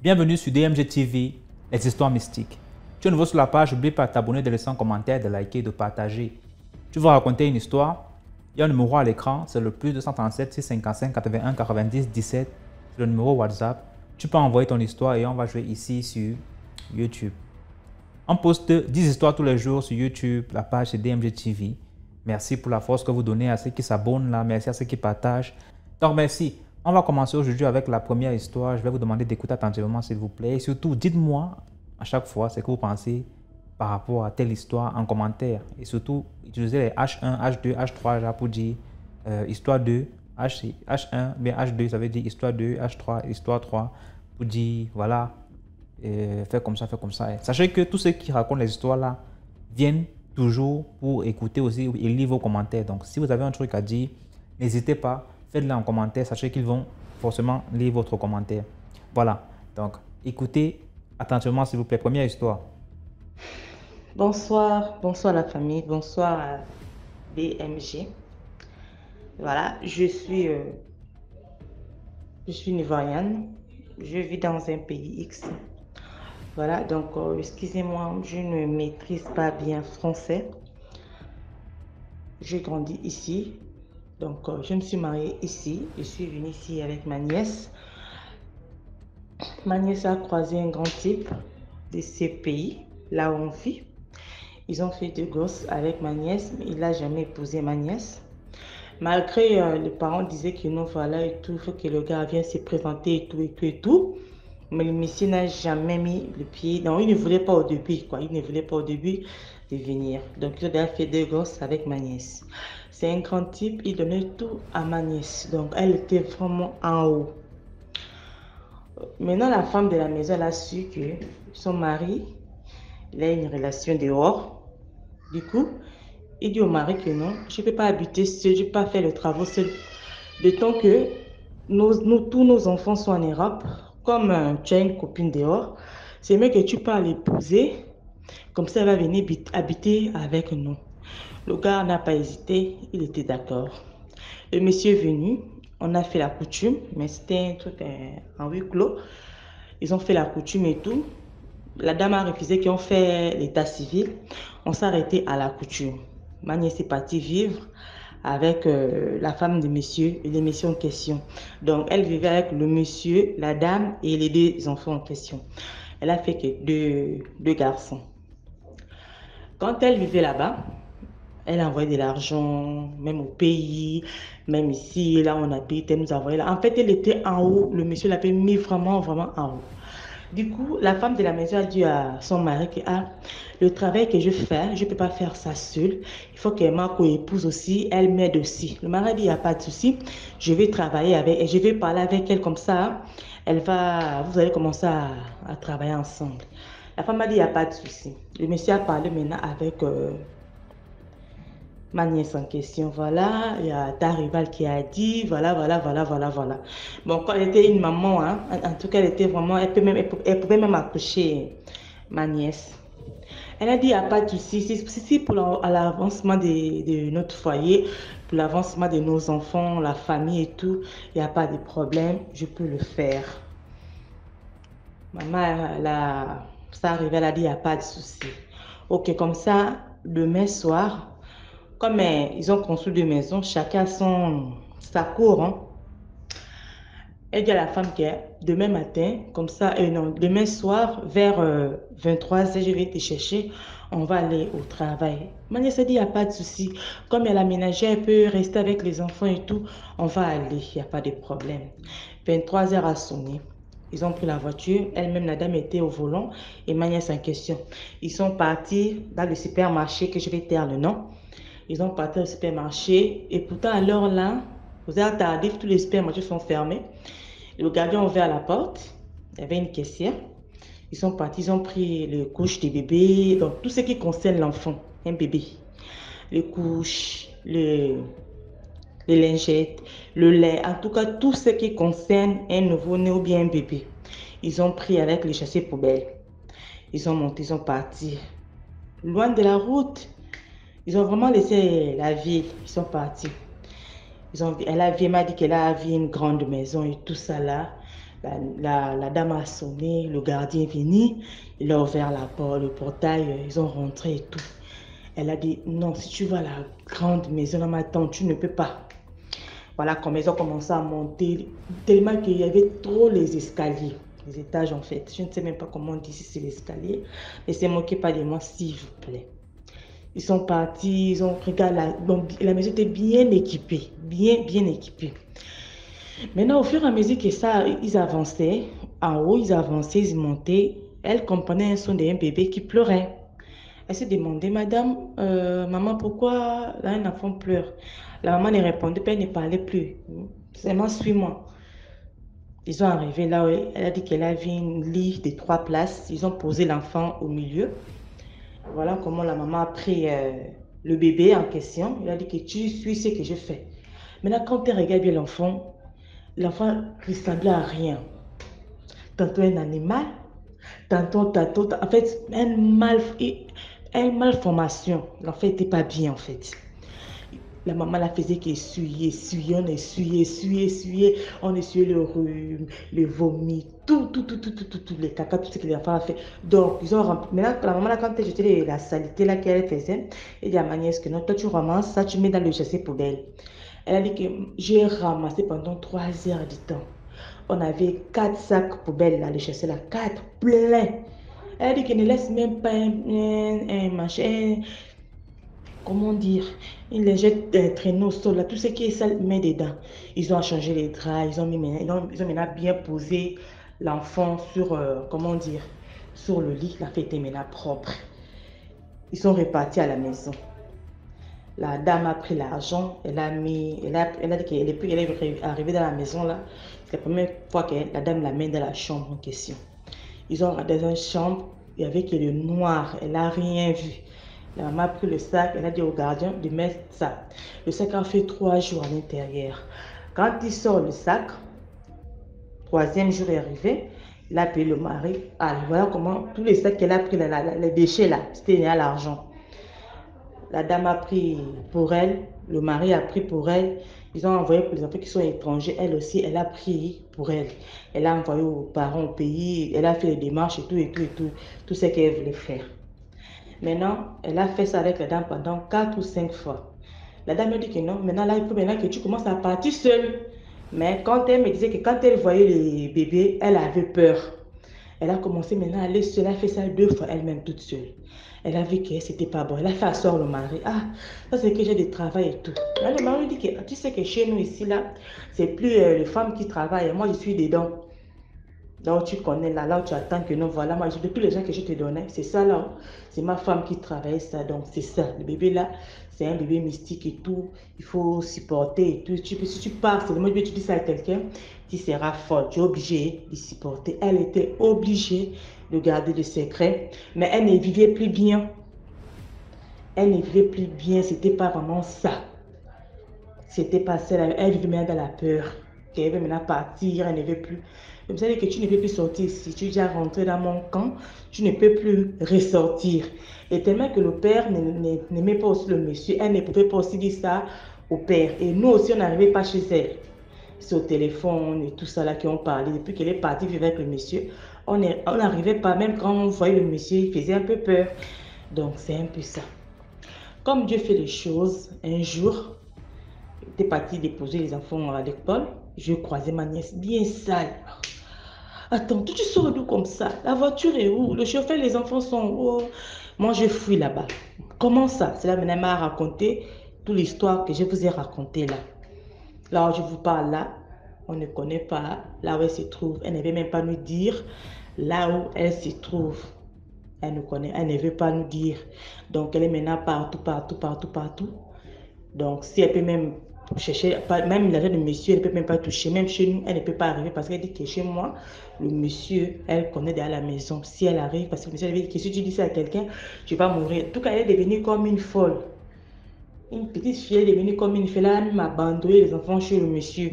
Bienvenue sur DMG TV, les histoires mystiques. Tu es nouveau sur la page, n'oublie pas de t'abonner, de laisser un commentaire, de liker, de partager. Tu vas raconter une histoire, il y a un numéro à l'écran, c'est le plus 237 655 81 90 17, c'est le numéro WhatsApp. Tu peux envoyer ton histoire et on va jouer ici sur YouTube. On poste 10 histoires tous les jours sur YouTube, la page c'est DMG TV. Merci pour la force que vous donnez à ceux qui s'abonnent là, merci à ceux qui partagent. Donc merci. On va commencer aujourd'hui avec la première histoire. Je vais vous demander d'écouter attentivement s'il vous plaît. Et surtout, dites-moi à chaque fois ce que vous pensez par rapport à telle histoire en commentaire. Et surtout, utilisez les H1, H2, H3 là, pour dire histoire 2, H1, bien H2, ça veut dire histoire 2, H3, histoire 3, pour dire voilà, faites comme ça, faites comme ça. Et sachez que tous ceux qui racontent les histoires là viennent toujours pour écouter aussi et lire vos commentaires. Donc, si vous avez un truc à dire, n'hésitez pas. Faites-le en commentaire, sachez qu'ils vont forcément lire votre commentaire. Voilà, donc écoutez attentivement s'il vous plaît. Première histoire. Bonsoir, bonsoir la famille, bonsoir à BMG. Voilà, je suis Ivoirienne, je vis dans un pays X. Voilà, donc excusez-moi, je ne maîtrise pas bien français. J'ai grandi ici. Donc, je me suis mariée ici. Je suis venue ici avec ma nièce. Ma nièce a croisé un grand type de ces pays, là où on vit. Ils ont fait 2 gosses avec ma nièce, mais il n'a jamais épousé ma nièce. Malgré les parents disaient que non, voilà et tout, il faut que le gars vienne se présenter et tout, et tout, et tout. Mais le monsieur n'a jamais mis le pied. Non, il ne voulait pas au début, quoi. Il ne voulait pas au début de venir. Donc, il a fait 2 gosses avec ma nièce. C'est un grand type, il donnait tout à ma nièce. Donc, elle était vraiment en haut. Maintenant, la femme de la maison, elle a su que son mari, il a une relation dehors. Du coup, il dit au mari que non, je ne peux pas habiter seul, je ne peux pas faire le travail seul. De temps que tous nos enfants sont en Europe, comme tu as une copine dehors, c'est mieux que tu parles l'épouser, comme ça elle va venir habiter avec nous. Le gars n'a pas hésité, il était d'accord. Le monsieur est venu, on a fait la coutume, mais c'était un truc en huis clos. Ils ont fait la coutume et tout. La dame a refusé qu'on fait l'état civil. On s'est arrêté à la coutume. Ma nièce est partie vivre avec la femme de monsieur et les messieurs en question. Donc, elle vivait avec le monsieur, la dame et les 2 enfants en question. Elle a fait que 2 garçons. Quand elle vivait là-bas, elle envoyait de l'argent, même au pays, même ici, là où on habite, elle nous envoyait là. En fait, elle était en haut. Le monsieur l'avait mis vraiment, vraiment en haut. Du coup, la femme de la maison a dit à son mari que le travail que je fais, je ne peux pas faire ça seule. Il faut que ma co-épouse aussi, elle m'aide aussi. Le mari a dit, il n'y a pas de souci, je vais travailler avec elle, je vais parler avec elle comme ça. Vous allez commencer à travailler ensemble. La femme a dit, il n'y a pas de souci. Le monsieur a parlé maintenant avec ma nièce en question. Voilà, il y a ta rivale qui a dit, voilà. Bon, quand elle était une maman, hein, en tout cas, elle était vraiment, elle pouvait même accoucher ma nièce. Elle a dit, il n'y a pas de souci, si pour l'avancement de notre foyer, pour l'avancement de nos enfants, la famille et tout, il n'y a pas de problème, je peux le faire. Maman, ça arrivait, elle a dit, il n'y a pas de souci. Ok, comme ça, demain soir, comme ils ont construit 2 maisons, chacun sa cour. Hein. Elle dit à la femme que demain matin, comme ça, non, demain soir, vers 23h, je vais te chercher, on va aller au travail. Ma nièce a dit, il n'y a pas de souci. Comme elle a aménagé, elle peut rester avec les enfants et tout, on va aller, il n'y a pas de problème. 23h a sonné. Ils ont pris la voiture, elle-même, la dame était au volant et ma nièce en question. Ils sont partis dans le supermarché, que je vais taire le nom. Ils ont parti au supermarché et pourtant à l'heure là, aux heures tardives, tous les supermarchés sont fermés. Le gardien a ouvert la porte, il y avait une caissière. Ils sont partis, ils ont pris les couches des bébés, donc tout ce qui concerne l'enfant, un bébé. Les couches, les lingettes, le lait, en tout cas tout ce qui concerne un nouveau-né ou bien un bébé. Ils ont pris avec les chassés poubelles. Ils ont monté, ils sont partis. Loin de la route, ils ont vraiment laissé la ville, ils sont partis. Elle m'a dit qu'elle a vu une grande maison et tout ça là. La dame a sonné, le gardien est venu, il a ouvert la porte, le portail, ils ont rentré et tout. Elle a dit, non, si tu vois la grande maison, ma tante, tu ne peux pas. Voilà, comme ils ont commencé à monter, tellement qu'il y avait trop les escaliers, les étages en fait. Je ne sais même pas comment on dit si c'est l'escalier, mais c'est moqué pas de moi, s'il vous plaît. Ils sont partis, ils ont regardé, la maison était bien équipée, bien équipée. Maintenant, au fur et à mesure que ça, ils avançaient, en haut, ils avançaient, ils montaient, elle comprenait un son d'un bébé qui pleurait. Elle s'est demandé, Madame, maman, pourquoi là, un enfant pleure? La maman ne répondait pas, elle ne parlait plus. Seulement, suis-moi. Ils sont arrivés là, elle a dit qu'elle avait une lit de 3 places. Ils ont posé l'enfant au milieu. Voilà comment la maman a pris le bébé en question. Elle a dit que tu suis ce que je fais. Maintenant, quand elle regarde bien l'enfant ressemblait à rien. Tantôt un animal, tantôt, en fait, une malformation. L'enfant n'était pas bien, en fait. La maman la faisait qu'essuyer, essuyer, on essuyait le rhume, le vomi, tout, les caca, tout ce que l'enfant a fait. Donc, ils ont rempli. Maintenant, la maman, là, quand elle jetait la saleté là qu'elle faisait, elle dit à ma nièce que non, toi, tu ramasses ça, tu mets dans le chassé poubelle. Elle a dit que j'ai ramassé pendant 3 heures du temps. On avait 4 sacs poubelles là, le chassé là, 4 pleins. Elle a dit qu'elle ne laisse même pas un machin, comment dire, ils les jettent des traîneaux au sol, là, tout ce qui est sale, met dedans. Ils ont changé les draps, ils ont maintenant bien posé l'enfant sur, comment dire, sur le lit, la fête était maintenant propre. Ils sont repartis à la maison. La dame a pris l'argent, elle a dit qu'elle est arrivée dans la maison là. C'est la première fois que la dame l'amène dans la chambre en question. Ils ont regardé dans une chambre, il y avait que le noir, elle n'a rien vu. La maman a pris le sac, elle a dit au gardien de mettre ça. Le sac a fait 3 jours à l'intérieur. Quand il sort le sac, troisième jour est arrivé, il a payé le mari. Ah, voilà comment tous les sacs qu'elle a pris, les déchets là, c'était à l'argent. La dame a pris pour elle, le mari a pris pour elle. Ils ont envoyé pour les enfants qui sont étrangers. Elle aussi, elle a pris pour elle. Elle a envoyé aux parents au pays. Elle a fait les démarches tout ce qu'elle voulait faire. Maintenant, elle a fait ça avec la dame pendant 4 ou 5 fois. La dame me dit que non, maintenant là, il faut maintenant que tu commences à partir seule. Mais quand elle me disait que quand elle voyait les bébés, elle avait peur. Elle a commencé maintenant à aller seule. Elle a fait ça 2 fois elle-même toute seule. Elle a vu que c'était pas bon. Elle a fait asseoir le mari. Ah, ça c'est que j'ai du travail et tout. Là, le mari lui dit que tu sais que chez nous ici, là, c'est plus les femmes qui travaillent. Moi, je suis dedans. Là où tu connais, là où tu attends que non, voilà, moi, de tous les gens que je te donnais, c'est ça là. C'est ma femme qui travaille ça. Donc, c'est ça. Le bébé là, c'est un bébé mystique et tout. Il faut supporter et tout. Si tu pars, c'est le mot tu dis ça à quelqu'un, tu seras folle. Tu es obligé de supporter. Elle était obligée de garder le secret, mais elle ne vivait plus bien. Elle ne vivait plus bien. C'était pas vraiment ça. C'était pas ça. Elle vivait maintenant dans la peur. Qu'elle veut maintenant partir, elle ne veut plus. Vous savez que tu ne peux plus sortir ici. Tu es déjà rentré dans mon camp, tu ne peux plus ressortir. Et tellement que le père n'aimait pas aussi le monsieur, elle ne pouvait pas aussi dire ça au père. Et nous aussi, on n'arrivait pas chez elle. C'est au téléphone et tout ça là qui ont parlé. Depuis qu'elle est partie vivre avec le monsieur, on n'arrivait pas. Même quand on voyait le monsieur, il faisait un peu peur. Donc, c'est un peu ça. Comme Dieu fait les choses, un jour, j'étais partie déposer les enfants à l'école. Je croisais ma nièce bien sale. Attends, tu sors d'où comme ça? La voiture est où? Le chauffeur, les enfants sont où? Moi, je fuis là-bas. Comment ça? C'est là maintenant m'a raconté toute l'histoire que je vous ai racontée là. Là où je vous parle là, on ne connaît pas là où elle se trouve. Elle ne veut même pas nous dire là où elle se trouve. Elle nous connaît, elle ne veut pas nous dire. Donc, elle est maintenant partout. Donc, si elle peut même chercher, même l'argent de monsieur, elle ne peut même pas toucher. Même chez nous, elle ne peut pas arriver parce qu'elle dit que chez moi, le monsieur, elle connaît derrière la maison. Si elle arrive, parce que le monsieur, elle dit que si tu dis ça à quelqu'un, tu vas mourir. En tout cas, elle est devenue comme une folle. Une petite fille, elle est devenue comme une folle. Elle a même abandonné les enfants chez le monsieur.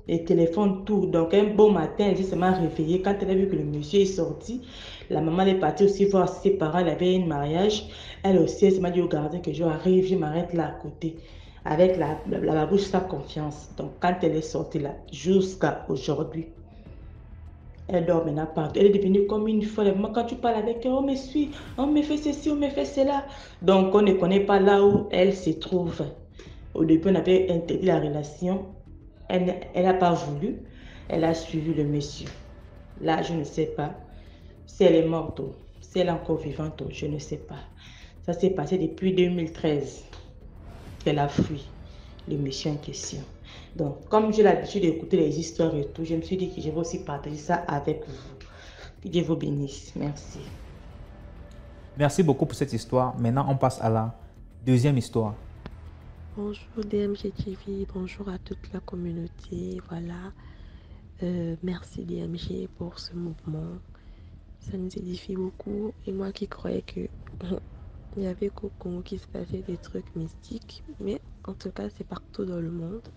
Les téléphones, tout. Donc, un beau matin, elle s'est réveillée. Quand elle a vu que le monsieur est sorti, la maman est partie aussi voir ses parents. Elle avait un mariage. Elle aussi, elle s'est dit au gardien que je arrive, je m'arrête là à côté. avec la babouche sans confiance. Donc, quand elle est sortie là, jusqu'à aujourd'hui, elle dort maintenant partout. Elle est devenue comme une folle. Moi, quand tu parles avec elle, on me suit, on me fait ceci, on me fait cela. Donc, on ne connaît pas là où elle se trouve. Au début, on avait interdit la relation. Elle n'a pas voulu. Elle a suivi le monsieur. Là, je ne sais pas si elle est morte ou si elle est encore vivante ou je ne sais pas. Ça s'est passé depuis 2013 qu'elle a fui le monsieur en question. Donc, comme j'ai l'habitude d'écouter les histoires et tout, je me suis dit que je vais aussi partager ça avec vous. Que Dieu vous bénisse. Merci. Merci beaucoup pour cette histoire. Maintenant, on passe à la deuxième histoire. Bonjour DMG TV, bonjour à toute la communauté. Voilà, merci DMG pour ce mouvement. Ça nous édifie beaucoup. Et moi qui croyais que il y avait qu'au Congo qui se passait des trucs mystiques, mais en tout cas, c'est partout dans le monde.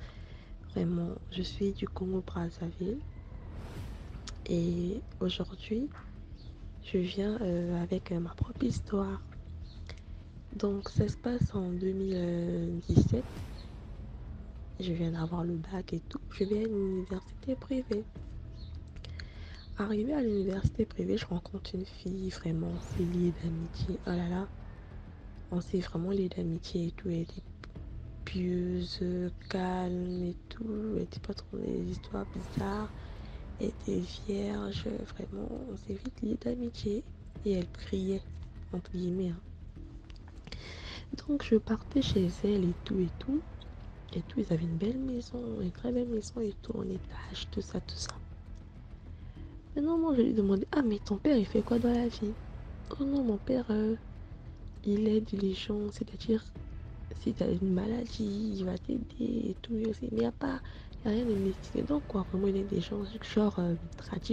Vraiment, je suis du Congo-Brazzaville et aujourd'hui, je viens avec ma propre histoire. Donc, ça se passe en 2017. Je viens d'avoir le bac et tout. Je vais à une université privée. Arrivée à l'université privée, je rencontre une fille, vraiment, on s'est liés d'amitié. Oh là là, on s'est vraiment liés d'amitié et tout. Elle était pieuse, calme et tout. Elle n'était pas trop dans des histoires bizarres. Elle était vierge, vraiment, on s'est vite liés d'amitié. Et elle priait, entre guillemets, hein. Donc je partais chez elle et tout et tout. Et tout, ils avaient une belle maison, une très belle maison et tout, en étage, tout ça, tout ça. Maintenant, moi, je lui demandais, ah, mais ton père, il fait quoi dans la vie? Oh non, mon père, il aide les gens, c'est-à-dire, si tu as une maladie, il va t'aider et tout, mais aussi. Mais il n'y a pas, y a rien de mystique. Donc, quoi, vraiment, il aide des gens, genre,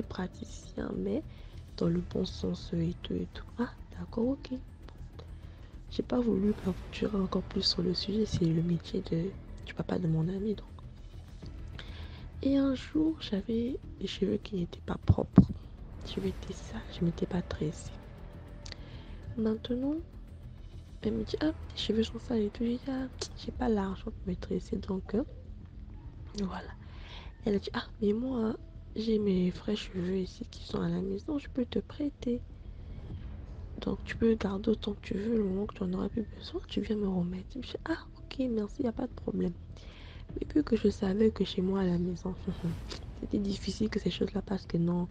praticien, mais dans le bon sens et tout et tout. Ah, d'accord, ok. J'ai pas voulu m'aventurer encore plus sur le sujet, c'est le métier du papa de mon ami, donc. Et un jour, j'avais les cheveux qui n'étaient pas propres. Je m'étais sale, je m'étais pas tressée. Maintenant, elle me dit, ah, tes cheveux sont sales et tout. J'ai dit, ah, j'ai pas l'argent pour me tresser, donc voilà. Elle a dit, ah, mais moi, j'ai mes vrais cheveux ici qui sont à la maison, je peux te prêter. Donc tu peux garder autant que tu veux, le moment que tu en auras plus besoin, tu viens me remettre. Je me dis, ah, ok, merci, il n'y a pas de problème. Mais vu que je savais que chez moi à la maison, c'était difficile que ces choses-là passent, que non,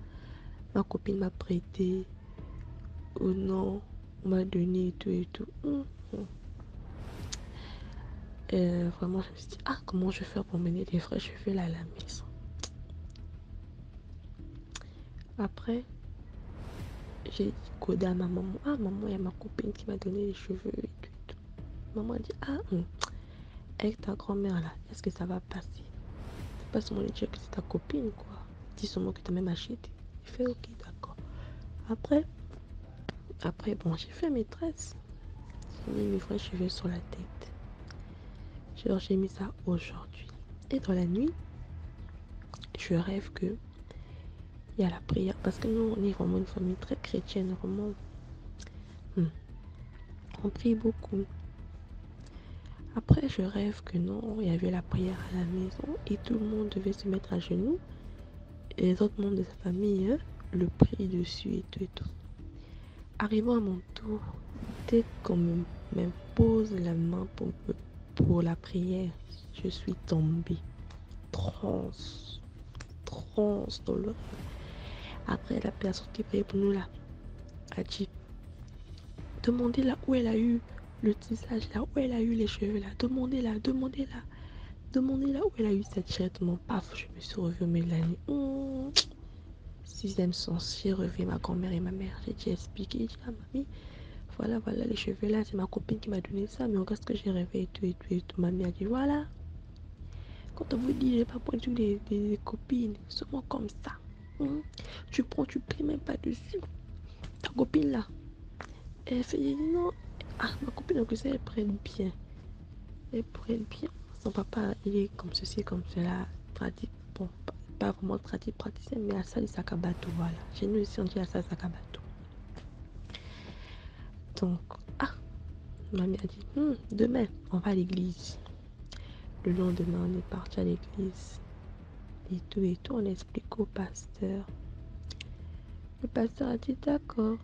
ma copine m'a prêté, ou non, on m'a donné et tout et tout. Vraiment, je me suis dit, ah, comment je vais faire pour mener des vrais cheveux là à la maison. Après, j'ai codé à ma maman, ah, maman, il y a ma copine qui m'a donné les cheveux et tout et tout. Maman a dit, ah, avec ta grand-mère là, est-ce que ça va passer? C'est pas seulement dire que c'est ta copine, quoi. Dis seulement que tu as même acheté. J'ai fait, ok, d'accord. Après, bon, j'ai fait mes tresses. J'ai mis mes vrais cheveux sur la tête. Genre, j'ai mis ça aujourd'hui. Et dans la nuit, je rêve que il y a la prière. Parce que nous, on est vraiment une famille très chrétienne, vraiment. On prie beaucoup. Après, je rêve que non, il y avait la prière à la maison et tout le monde devait se mettre à genoux. Et les autres membres de sa famille, le prient dessus et tout et tout. Arrivant à mon tour, dès qu'on m'impose la main pour la prière, je suis tombée. Transe dans le rêve. Après, la personne qui priait pour nous là a dit, demandez là où elle a eu le tissage, là où elle a eu les cheveux là, demandez là où elle a eu ça directement. Paf, je me suis revenue la nuit. Sixième sens, j'ai revu ma grand-mère et ma mère. J'ai dit expliqué, j'ai dit ah mamie, voilà les cheveux là, c'est ma copine qui m'a donné ça, mais regarde ce que j'ai rêvé et tout et tout et tout. Ma mère a dit voilà. Quand on vous dit j'ai pas pointu des copines, seulement comme ça. Tu prends, tu pries même pas dessus. Ta copine là, elle fait non. Ah, ma copine en plus elle prenne bien. Elle prenne bien. Son papa, il est comme ceci, comme cela, bon, pas vraiment praticien, mais à ça, Sakabato, voilà. Chez nous ici, on dit à ça, Sakabato. Donc, ma mère a dit, demain, on va à l'église. Le lendemain, on est parti à l'église. Et tout, on explique au pasteur. Le pasteur a dit d'accord,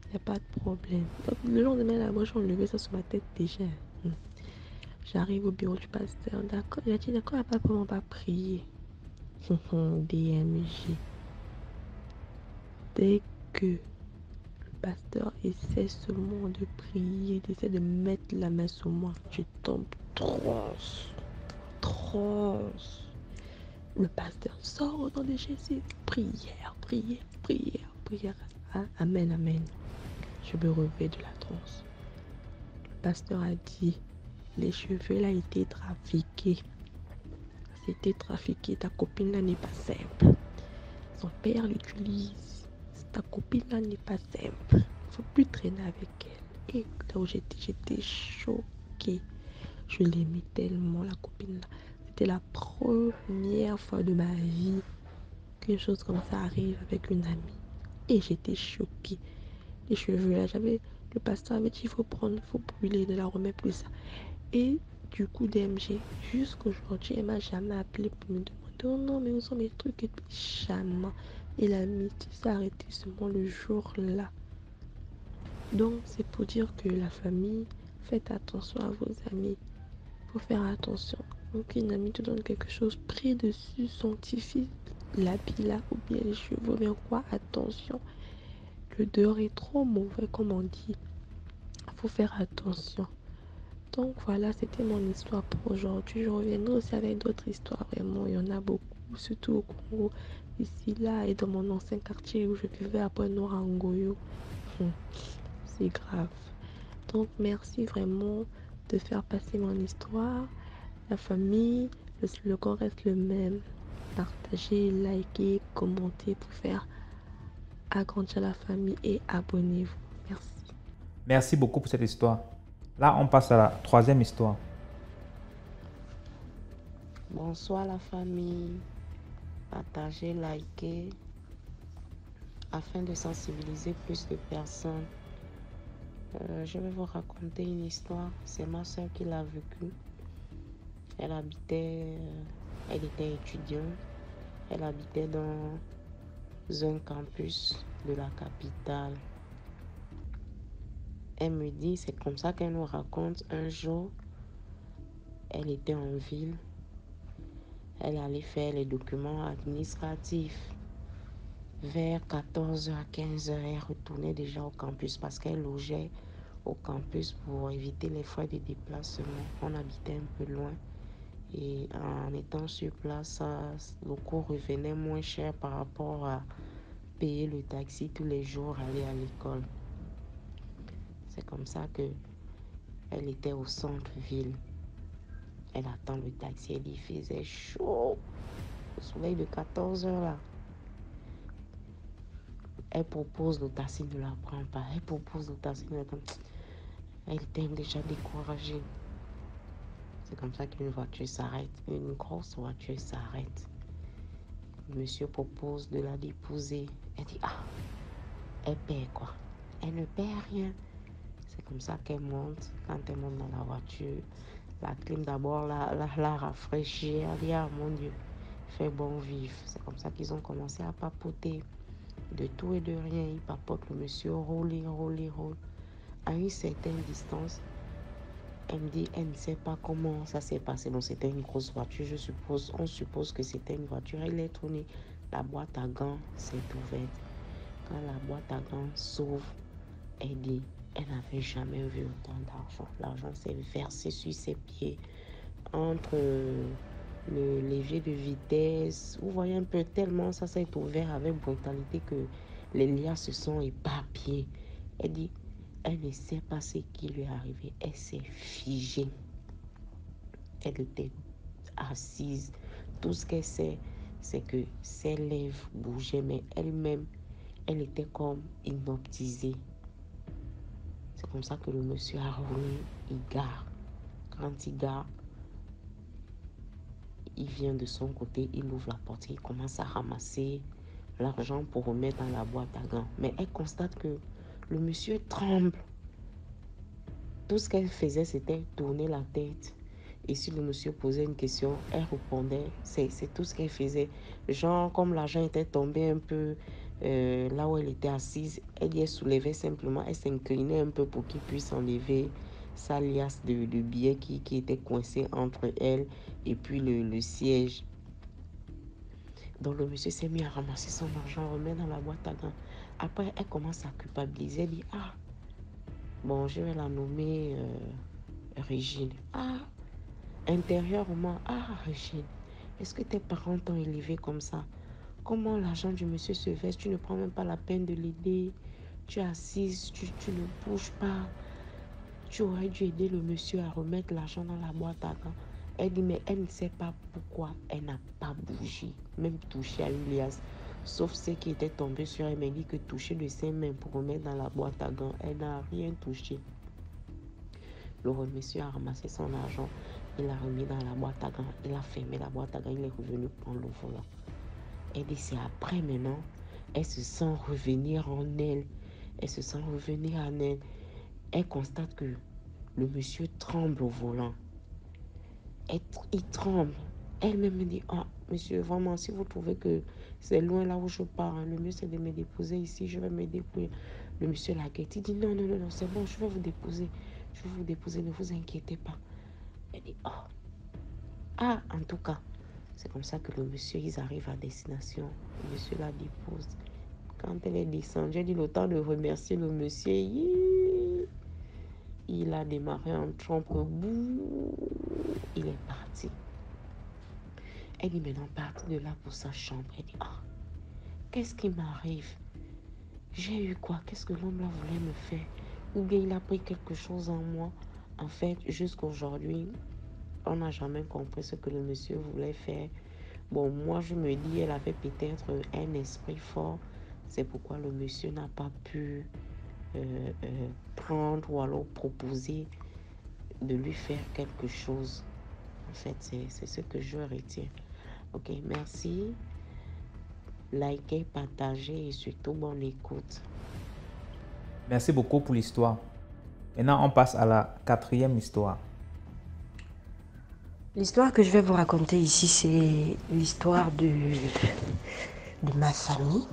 il n'y a pas de problème. Donc, le lendemain, là, moi, j'ai enlevé ça sur ma tête déjà. J'arrive au bureau du pasteur, d'accord. Il a dit d'accord, il n'a pas vraiment pas prié. DMG. Dès que le pasteur essaie seulement de prier, d'essayer de mettre la main sur moi, je tombe transe. Le pasteur sort au nom de Jésus. Prière, prière, prière, prière. Ah, amen, amen. Je me réveille de la transe. Le pasteur a dit, les cheveux là étaient trafiqués. C'était trafiqué. Ta copine là n'est pas simple. Son père l'utilise. Ta copine là n'est pas simple. Il ne faut plus traîner avec elle. Et là où j'étais choquée. Je l'aimais tellement, la copine là. C'était la première fois de ma vie qu'une chose comme ça arrive avec une amie. Et j'étais choquée. Les cheveux là, le pasteur avait dit, il faut brûler, ne la remets plus ça. Et du coup, DMG, jusqu'aujourd'hui, elle m'a jamais appelé pour me demander, oh non, mais où sont mes trucs et puis jamais. Et l'amitié s'est arrêtée seulement le jour là. Donc, c'est pour dire que la famille, faites attention à vos amis. Il faut faire attention. Donc, une amie te donne quelque chose, pris dessus, sanctifie l'habit là, ou bien les cheveux, mais quoi, attention. Le dehors est trop mauvais, comme on dit. Il faut faire attention. Donc voilà, c'était mon histoire pour aujourd'hui. Je reviendrai aussi avec d'autres histoires. Vraiment, il y en a beaucoup, surtout au Congo. Ici, là, et dans mon ancien quartier où je vivais à Pointe-Noire, à Ngoyo. C'est grave. Donc, merci vraiment de faire passer mon histoire. La famille, le slogan reste le même. Partagez, likez, commentez pour faire agrandir la famille et abonnez-vous. Merci. Merci beaucoup pour cette histoire. Là, on passe à la troisième histoire. Bonsoir la famille. Partagez, likez afin de sensibiliser plus de personnes. Je vais vous raconter une histoire. C'est ma soeur qui l'a vécue. Elle était étudiante. Elle habitait dans un campus de la capitale. Elle me dit, c'est comme ça qu'elle nous raconte, un jour, elle était en ville. Elle allait faire les documents administratifs. Vers 14h à 15h, elle retournait déjà au campus parce qu'elle logeait au campus pour éviter les frais de déplacement. On habitait un peu loin et en étant sur place, le coût revenait moins cher par rapport à payer le taxi tous les jours, aller à l'école. C'est comme ça que elle était au centre-ville. Elle attend le taxi, il faisait chaud. Au soleil de 14h là. Elle propose le taxi, ne la prend pas. Elle propose le taxi, ne la prend pas. Elle était déjà découragée. C'est comme ça qu'une voiture s'arrête. Une grosse voiture s'arrête. Le monsieur propose de la déposer. Elle dit, elle perd quoi? Elle ne perd rien. C'est comme ça qu'elle monte. Quand elle monte dans la voiture, la clim d'abord la rafraîchit. Elle dit, mon Dieu, il fait bon vivre. C'est comme ça qu'ils ont commencé à papoter. De tout et de rien, il papote. Le monsieur roule. À une certaine distance, elle me dit, elle ne sait pas comment ça s'est passé. Donc, c'était une grosse voiture, on suppose que c'était une voiture électronique. La boîte à gants s'est ouverte. Quand la boîte à gants s'ouvre, elle dit, elle n'avait jamais vu autant d'argent. L'argent s'est versé sur ses pieds. Entre le levier de vitesse, vous voyez un peu, tellement ça s'est ouvert avec brutalité que les liasses se sont éparpillées. Elle dit, elle ne sait pas ce qui lui est arrivé. Elle s'est figée. Elle était assise. Tout ce qu'elle sait, c'est que ses lèvres bougeaient, mais elle-même, elle était comme hypnotisée. C'est comme ça que le monsieur a roulé, il gare. Quand il gare, il vient de son côté, il ouvre la porte, il commence à ramasser l'argent pour remettre dans la boîte à gants. Mais elle constate que le monsieur tremble. Tout ce qu'elle faisait, c'était tourner la tête. Et si le monsieur posait une question, elle répondait. C'est tout ce qu'elle faisait. Genre, comme l'argent était tombé un peu là où elle était assise, elle soulevait simplement, elle s'inclinait un peu pour qu'il puisse enlever sa liasse de billets qui était coincée entre elle et puis le siège. Donc le monsieur s'est mis à ramasser son argent, remettre dans la boîte à gants. Après, elle commence à culpabiliser. Elle dit, ah, bon, je vais la nommer Régine. Ah, intérieurement, ah, Régine, est-ce que tes parents t'ont élevé comme ça? Comment l'argent du monsieur se verse? Tu ne prends même pas la peine de l'aider. Tu es assise, tu ne bouges pas. Tu aurais dû aider le monsieur à remettre l'argent dans la boîte à gants. Elle dit, mais elle ne sait pas pourquoi elle n'a pas bougé, même touché à une liasse. Sauf ce qui était tombé sur elle. Elle m'a dit que toucher de ses mains pour remettre dans la boîte à gants, elle n'a rien touché. Le monsieur a ramassé son argent, il l'a remis dans la boîte à gants, il a fermé la boîte à gants, il est revenu prendre le volant. Elle dit, c'est après maintenant, elle se sent revenir en elle. Elle se sent revenir en elle. Elle constate que le monsieur tremble au volant. Il tremble. Elle-même me dit, ah, monsieur, vraiment, si vous trouvez que c'est loin là où je pars, hein, le mieux c'est de me déposer ici, je vais me dépouiller. Le monsieur la guette. Il dit, non, non, non, non, c'est bon, je vais vous déposer. Je vais vous déposer, ne vous inquiétez pas. Elle dit, oh. Ah, en tout cas, c'est comme ça que le monsieur, ils arrivent à destination. Le monsieur la dépose. Quand elle est descendue, j'ai dit le temps de remercier le monsieur. Il a démarré en trompe. Il est parti. Elle dit maintenant, partir de là pour sa chambre. Elle dit, ah, qu'est-ce qui m'arrive? J'ai eu quoi? Qu'est-ce que l'homme là voulait me faire? Ou bien il a pris quelque chose en moi? En fait, jusqu'à aujourd'hui, on n'a jamais compris ce que le monsieur voulait faire. Bon, moi, je me dis, elle avait peut-être un esprit fort. C'est pourquoi le monsieur n'a pas pu prendre ou alors proposer de lui faire quelque chose. En fait, c'est ce que je retiens. Ok, merci. Likez, partagez et surtout bonne écoute. Merci beaucoup pour l'histoire. Maintenant, on passe à la 4e histoire. L'histoire que je vais vous raconter ici, c'est l'histoire de ma famille.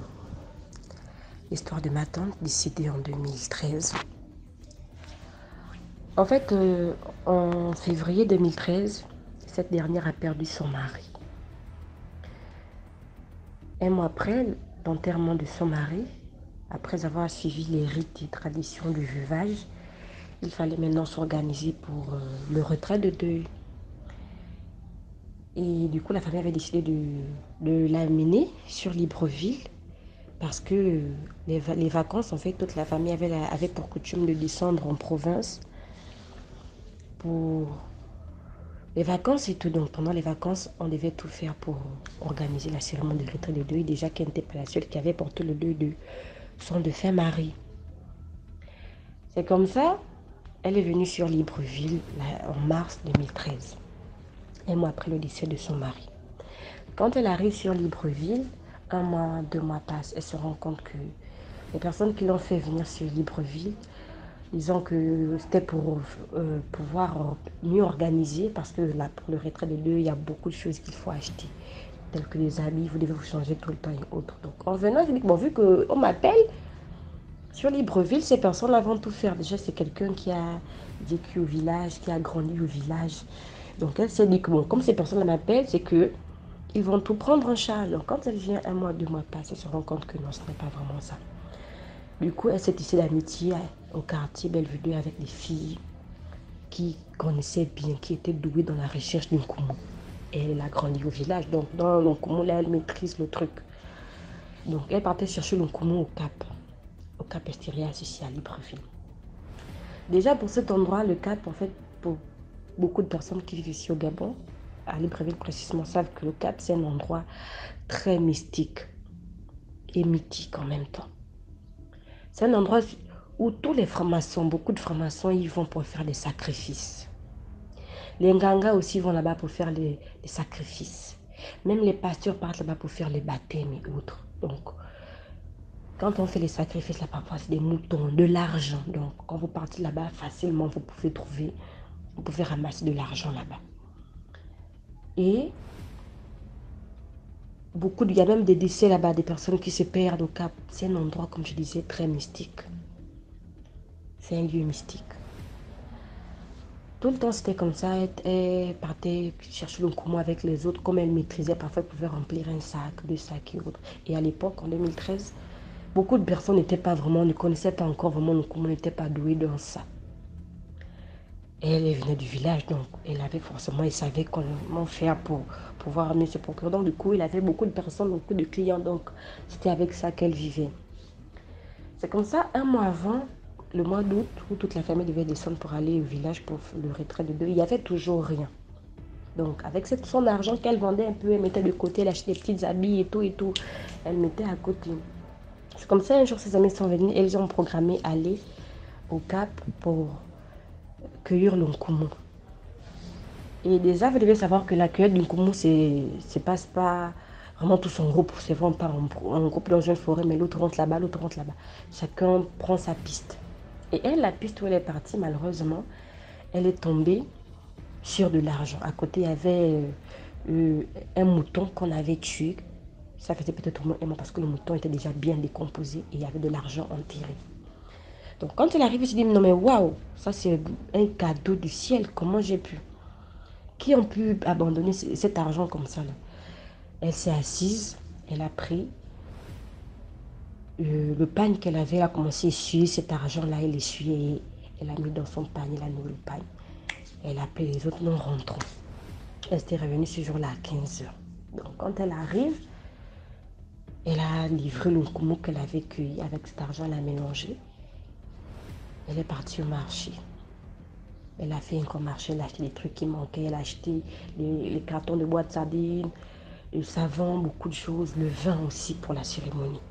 L'histoire de ma tante décédée en 2013. En fait, en février 2013, cette dernière a perdu son mari. Un mois après l'enterrement de son mari, après avoir suivi les rites et traditions du veuvage, il fallait maintenant s'organiser pour le retrait de deuil. Et du coup, la famille avait décidé de l'amener sur Libreville parce que les vacances, en fait, toute la famille avait pour coutume de descendre en province pour les vacances et tout. Donc, pendant les vacances, on devait tout faire pour organiser la cérémonie de retrait de deuil. Déjà qu'elle n'était pas la seule qui avait porté le deuil de son défunt mari. C'est comme ça, elle est venue sur Libreville en mars 2013. Un mois après le décès de son mari. Quand elle arrive sur Libreville, 1 mois, 2 mois passent, elle se rend compte que les personnes qui l'ont fait venir sur Libreville, disons que c'était pour pouvoir mieux organiser, parce que là, pour le retrait de deuil, il y a beaucoup de choses qu'il faut acheter, telles que les habits, vous devez vous changer tout le temps et autres. Donc en venant, je dis, bon, vu qu'on m'appelle sur Libreville, ces personnes-là vont tout faire. Déjà, c'est quelqu'un qui a vécu au village, qui a grandi au village. Donc elle s'est dit que bon, comme ces personnes m'appellent, c'est que ils vont tout prendre en charge. Donc quand elle vient 1 mois, 2 mois passent, elle se rend compte que non, ce n'est pas vraiment ça. Du coup, elle s'est tissée d'amitié au quartier Belvedere avec des filles qui connaissaient bien, qui étaient douées dans la recherche d'un Nkumu. Et elle a grandi au village, donc dans le Nkumu, là, elle maîtrise le truc. Donc elle partait chercher le Nkumu au Cap Estérias, ici à Libreville. Déjà pour cet endroit, le Cap, en fait, pour beaucoup de personnes qui vivent ici au Gabon, à Libreville précisément, savent que le Cap, c'est un endroit très mystique et mythique en même temps. C'est un endroit où tous les francs-maçons, beaucoup de francs-maçons, ils vont pour faire des sacrifices. Les Nganga aussi vont là-bas pour faire des sacrifices. Même les pasteurs partent là-bas pour faire les baptêmes et autres. Donc, quand on fait les sacrifices, là, parfois, c'est des moutons, de l'argent. Donc, quand vous partez là-bas, facilement, vous pouvez ramasser de l'argent là-bas. Et il y a même des décès là-bas, des personnes qui se perdent au Cap. C'est un endroit, comme je disais, très mystique. C'est un lieu mystique. Tout le temps, c'était comme ça. Elle partait chercher le Nkomo avec les autres. Comme elle maîtrisait, parfois, elle pouvait remplir un sac, 2 sacs et autres. Et à l'époque, en 2013, beaucoup de personnes ne connaissaient pas encore vraiment le Nkomo, n'étaient pas douées dans ça. Et elle venait du village, donc elle savait comment faire pour pouvoir amener ce procureur. Donc, du coup, il avait beaucoup de personnes, beaucoup de clients. Donc, c'était avec ça qu'elle vivait. C'est comme ça, un mois avant, le mois d'août, où toute la famille devait descendre pour aller au village pour le retrait de deuil, il n'y avait toujours rien. Donc, avec son argent qu'elle vendait un peu, elle mettait de côté, elle achetait des petits habits et tout, elle mettait à côté. C'est comme ça, un jour, ses amis sont venus, elles ont programmé aller au Cap pour cueillir le Nkomo. Et déjà, vous devez savoir que la cueillette du Nkomo, se passe pas vraiment tous en groupe. C'est vraiment pas en groupe dans une forêt, mais l'autre rentre là-bas, l'autre rentre là-bas. Chacun prend sa piste. Et elle, la piste où elle est partie, malheureusement, elle est tombée sur de l'argent. À côté, il y avait un mouton qu'on avait tué. Ça faisait peut-être au moins un mois parce que le mouton était déjà bien décomposé et il y avait de l'argent enterré. Donc, quand elle arrive, elle se dit, non mais waouh, ça c'est un cadeau du ciel, comment j'ai pu? Qui ont pu abandonner cet argent comme ça là? Elle s'est assise, elle a pris le pagne qu'elle avait, elle a commencé à essuyer cet argent-là, elle essuyait, elle a mis dans son panier, elle a noué le pagne. Elle a appelé les autres, non rentrons. Elle s'était revenue ce jour-là à 15 h. Donc quand elle arrive, elle a livré le Nkomo qu'elle avait cueilli avec cet argent, elle a mélangé. Elle est partie au marché. Elle a fait un grand marché, elle a acheté des trucs qui manquaient, elle a acheté les cartons de boîte de sardines, le savon, beaucoup de choses, le vin aussi pour la cérémonie.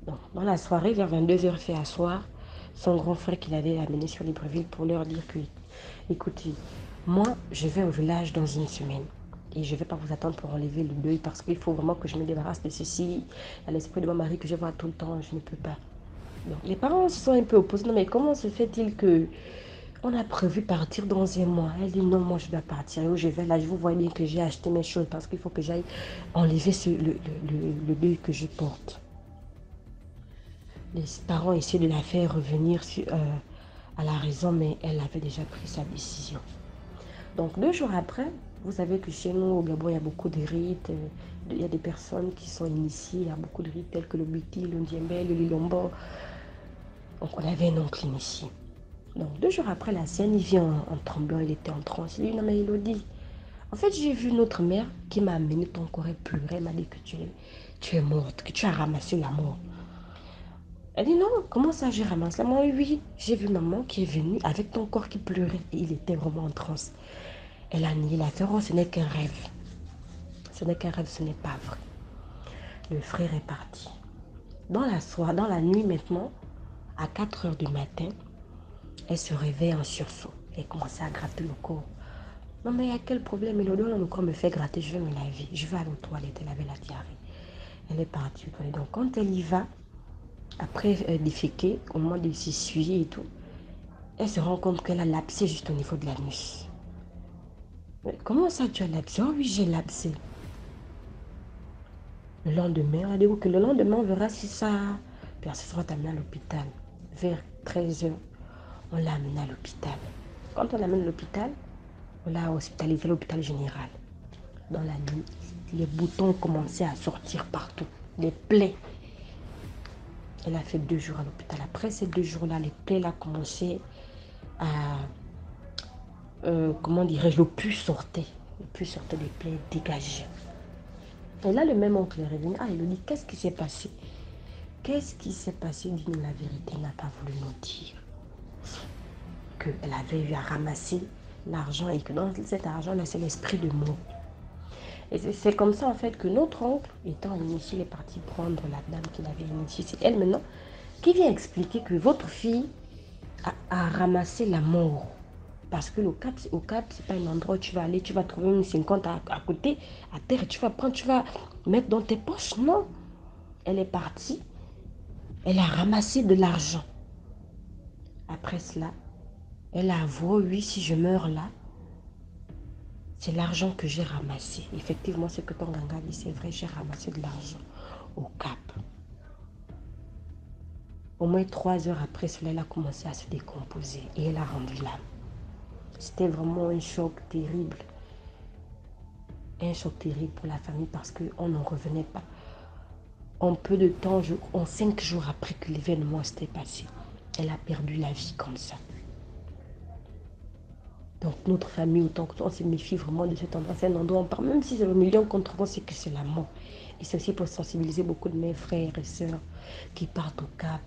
Donc, dans la soirée, vers 22 h fait asseoir son grand frère qu'il avait amené sur Libreville pour leur dire que, écoutez, moi, je vais au village dans une semaine. Et je ne vais pas vous attendre pour enlever le deuil parce qu'il faut vraiment que je me débarrasse de ceci. À l'esprit de mon mari que je vois tout le temps, je ne peux pas. Donc, les parents se sont un peu opposés. Non, mais comment se fait-il que on a prévu partir dans un mois? Elle dit non, moi je dois partir. Et où je vais là, je vous vois bien que j'ai acheté mes choses parce qu'il faut que j'aille enlever le deuil que je porte. Les parents essaient de la faire revenir à la raison, mais elle avait déjà pris sa décision. Donc 2 jours après, vous savez que chez nous au Gabon, il y a beaucoup de rites. Il y a des personnes qui sont initiées. Il y a beaucoup de rites tels que le Biti, le Ndiembé, le Lilombo. Donc on avait un oncle initié. Donc 2 jours après la scène, il vient en tremblant, il était en transe. Il dit, non mais Elodie, en fait j'ai vu notre mère qui m'a amené ton corps et pleurait. Elle m'a dit que tu es morte, que tu as ramassé la mort. Elle dit non, comment ça j'ai ramassé la mort? Oui, j'ai vu maman qui est venue avec ton corps qui pleurait et il était vraiment en transe. Elle a nié l'affaire, oh, ce n'est qu'un rêve. Ce n'est qu'un rêve, ce n'est pas vrai. Le frère est parti. Dans la nuit maintenant, à 4 h du matin, elle se réveille en sursaut. Elle commençait à gratter le corps. Non mais il y a quel problème? Elodie, le corps me fait gratter, je vais me laver. Je vais aller aux toilettes, elle avait la diarrhée. Elle est partie aux toilettes. Donc quand elle y va, après déféquer, au moment de s'essuyer et tout, elle se rend compte qu'elle a l'abcès juste au niveau de l'anus. Mais comment ça tu as l'abcès? Oh oui, j'ai l'abcès. Le lendemain, on a dit que le lendemain, on verra si ça persistera amené à l'hôpital. Vers 13 h, on l'a amené à l'hôpital. Quand on l'amène à l'hôpital, on l'a hospitalisé à l'hôpital général. Dans la nuit, les boutons commençaient à sortir partout. Les plaies. Elle a fait 2 jours à l'hôpital. Après ces 2 jours-là, les plaies ont commencé à... comment dirais-je? Le pus sortait. Le pus sortait des plaies dégagées. Et là, le même oncle est revenu. Ah, il lui dit, qu'est-ce qui s'est passé? Qu'est-ce qui s'est passé? Dis-nous la vérité. Il n'a pas voulu nous dire qu'elle avait eu à ramasser l'argent et que dans cet argent-là, c'est l'esprit de mort. Et c'est comme ça, en fait, que notre oncle, étant initié, il est parti prendre la dame qu'il avait initiée. C'est elle, maintenant, qui vient expliquer que votre fille a ramassé la mort. Parce que au Cap, c'est pas un endroit où tu vas aller, tu vas trouver une 50 à côté, à terre, et tu vas prendre, tu vas mettre dans tes poches. Non. Elle est partie, elle a ramassé de l'argent. Après cela, elle a avoué, oui, si je meurs là, C'est l'argent que j'ai ramassé. Effectivement, ce que ton ganga dit, c'est vrai, j'ai ramassé de l'argent au Cap. Au moins 3 heures après cela, elle a commencé à se décomposer et elle a rendu l'âme. C'était vraiment un choc terrible. Un choc terrible pour la famille parce qu'on n'en revenait pas. En peu de temps, en 5 jours après que l'événement s'était passé, elle a perdu la vie comme ça. Donc notre famille, autant que on se méfie vraiment de cet endroit. C'est un endroit, on parle, même si c'est le million contre moi, c'est que c'est la mort. Et c'est aussi pour sensibiliser beaucoup de mes frères et sœurs qui partent au Cap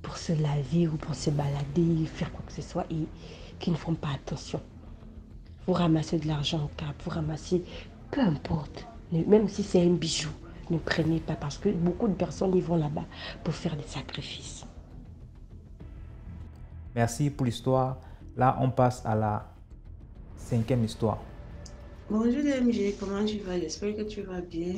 pour se laver ou pour se balader, faire quoi que ce soit et qui ne font pas attention. Vous ramassez de l'argent au Cap, vous ramassez, peu importe, même si c'est un bijou, ne prenez pas parce que beaucoup de personnes y vont là-bas pour faire des sacrifices. Merci pour l'histoire. Là, on passe à la 5e histoire. Bonjour DMG, comment tu vas? J'espère que tu vas bien.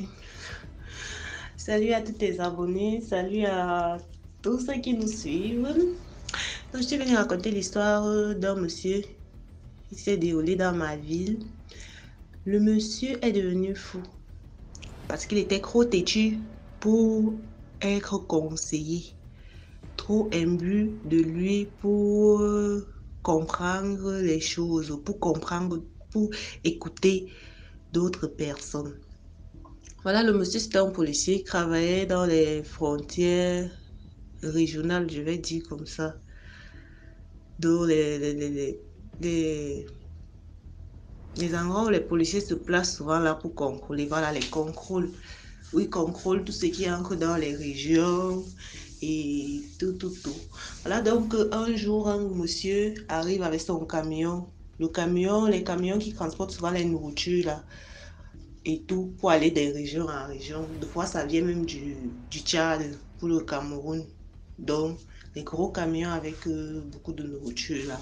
Salut à tous tes abonnés, salut à tous ceux qui nous suivent. Donc, je suis venue raconter l'histoire d'un monsieur qui s'est déroulé dans ma ville. Le monsieur est devenu fou parce qu'il était trop têtu pour être conseillé, trop imbu de lui pour comprendre les choses, pour écouter d'autres personnes. Voilà, le monsieur, c'était un policier qui travaillait dans les frontières régionales, je vais dire comme ça. Dans les endroits où les policiers se placent souvent là pour contrôler. Voilà, les contrôles. Où ils contrôlent tout ce qui entre dans les régions et tout. Voilà, donc un jour, un monsieur arrive avec son camion. Les camions qui transportent souvent les nourritures là. Et tout pour aller des régions en région. Des fois, ça vient même du Tchad pour le Cameroun. Donc, les gros camions avec beaucoup de nourriture là.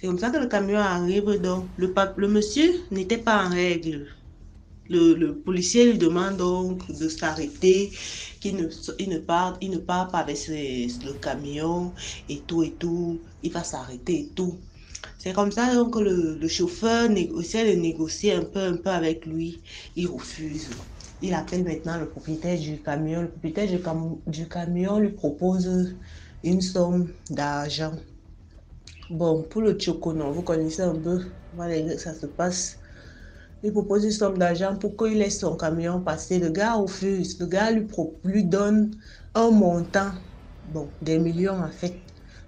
C'est comme ça que le camion arrive. Donc, le monsieur n'était pas en règle. Le policier lui demande donc de s'arrêter, qu'il ne part pas avec le camion et tout. Il va s'arrêter et tout. C'est comme ça donc que le chauffeur essaie de négocier un peu avec lui. Il refuse. Il appelle maintenant le propriétaire du camion. Le propriétaire du camion lui propose une somme d'argent. Bon, pour le Tchokono, vous connaissez un peu, voilà, ça se passe. Il propose une somme d'argent pour qu'il laisse son camion passer. Le gars refuse. Le gars lui donne un montant, bon, des millions en fait,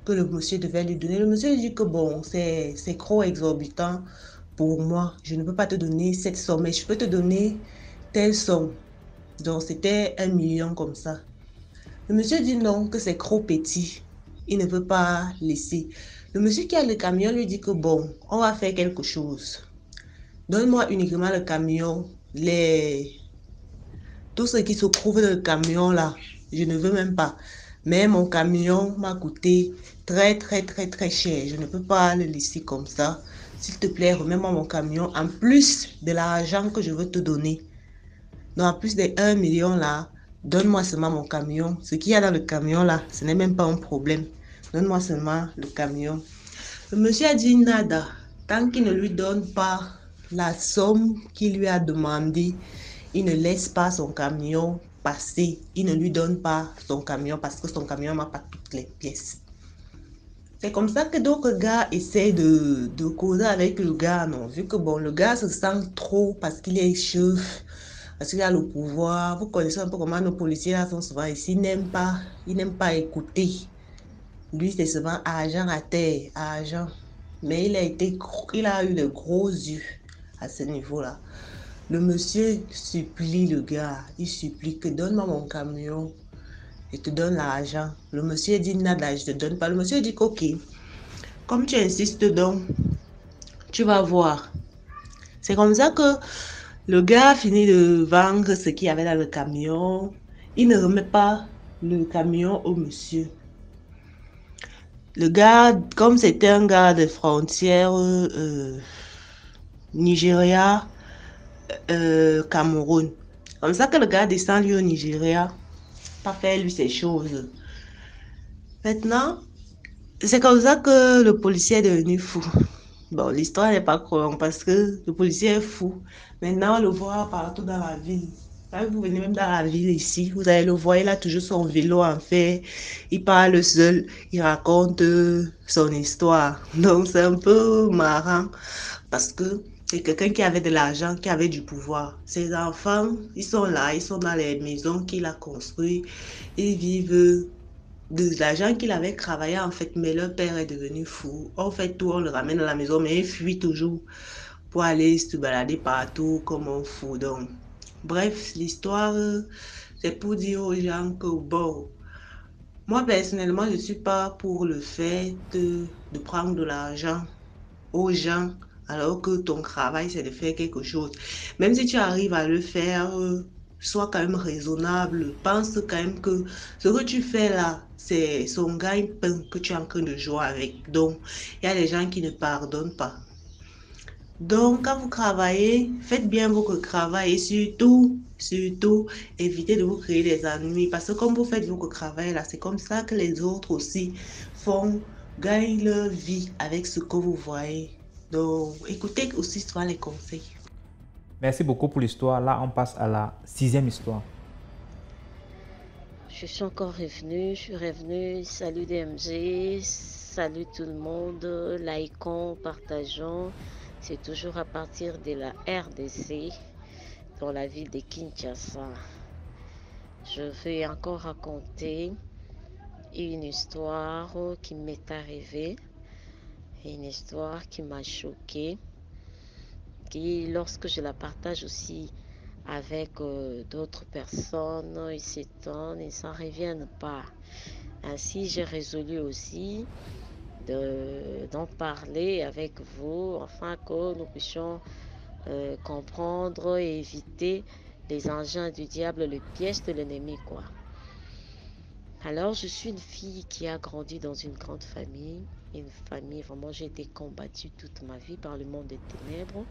que le monsieur devait lui donner. Le monsieur dit que bon, c'est trop exorbitant pour moi. Je ne peux pas te donner cette somme, mais je peux te donner telle somme. Donc c'était 1 million comme ça. Le monsieur dit non, que c'est trop petit. Il ne veut pas laisser. Le monsieur qui a le camion lui dit que bon, on va faire quelque chose. Donne-moi uniquement le camion, tout ce qui se trouve dans le camion là, je ne veux même pas. Mais mon camion m'a coûté très cher. Je ne peux pas le laisser comme ça. S'il te plaît, remets-moi mon camion en plus de l'argent que je veux te donner. Donc en plus des 1 million là, donne-moi seulement mon camion. Ce qu'il y a dans le camion là, ce n'est même pas un problème. Donne-moi seulement le camion. Le monsieur a dit nada. Tant qu'il ne lui donne pas la somme qu'il lui a demandé, il ne laisse pas son camion passer. Il ne lui donne pas son camion parce que son camion n'a pas toutes les pièces. C'est comme ça que d'autres gars essaient de causer avec le gars, non? Vu que bon, le gars se sent trop parce qu'il est chef, parce qu'il a le pouvoir. Vous connaissez un peu comment nos policiers là sont souvent ici. Ils n'aiment pas écouter. Lui, c'est souvent argent à terre, argent. Mais il a eu de gros yeux à ce niveau-là. Le monsieur supplie le gars. Il supplie que donne-moi mon camion. Je te donne l'argent. Le monsieur dit nada, je te donne pas. Le monsieur dit ok. Comme tu insistes donc, tu vas voir. C'est comme ça que le gars finit de vendre ce qu'il y avait dans le camion. Il ne remet pas le camion au monsieur. Le gars, comme c'était un gars de frontière Nigeria, Cameroun. Comme ça que le gars descend lui au Nigeria, pas faire lui ces choses. Maintenant, c'est comme ça que le policier est devenu fou. Bon, l'histoire n'est pas courante parce que le policier est fou. Maintenant, on le voit partout dans la ville. Quand vous venez même dans la ville ici, vous allez le voir, il a toujours son vélo en fait. Il parle seul, il raconte son histoire. Donc, c'est un peu marrant parce que c'est quelqu'un qui avait de l'argent, qui avait du pouvoir. Ses enfants, ils sont là, ils sont dans les maisons qu'il a construites. Ils vivent de l'argent qu'il avait travaillé en fait, mais leur père est devenu fou. On fait tout, on le ramène à la maison, mais il fuit toujours pour aller se balader partout comme un fou. Donc, bref, l'histoire, c'est pour dire aux gens que bon, moi personnellement, je ne suis pas pour le fait de prendre de l'argent aux gens alors que ton travail, c'est de faire quelque chose. Même si tu arrives à le faire, sois quand même raisonnable. Pense quand même que ce que tu fais là, c'est son gagne-pain que tu es en train de jouer avec. Donc, il y a des gens qui ne pardonnent pas. Donc, quand vous travaillez, faites bien votre travail et surtout, évitez de vous créer des ennuis. Parce que comme vous faites votre travail là, c'est comme ça que les autres aussi font, gagnent leur vie avec ce que vous voyez. Donc, écoutez aussi souvent les conseils. Merci beaucoup pour l'histoire. Là, on passe à la 6e histoire. Je suis encore revenue, salut DMG, salut tout le monde, likons, partageons. C'est toujours à partir de la RDC, dans la ville de Kinshasa. Je vais encore raconter une histoire qui m'est arrivée, une histoire qui m'a choquée, qui lorsque je la partage aussi avec d'autres personnes, ils s'étonnent, ils s'en reviennent pas. Ainsi, j'ai résolu aussi d'en parler avec vous, afin que nous puissions comprendre et éviter les engins du diable, le piège de l'ennemi, quoi. Alors, je suis une fille qui a grandi dans une grande famille, vraiment, j'ai été combattue toute ma vie par le monde des ténèbres.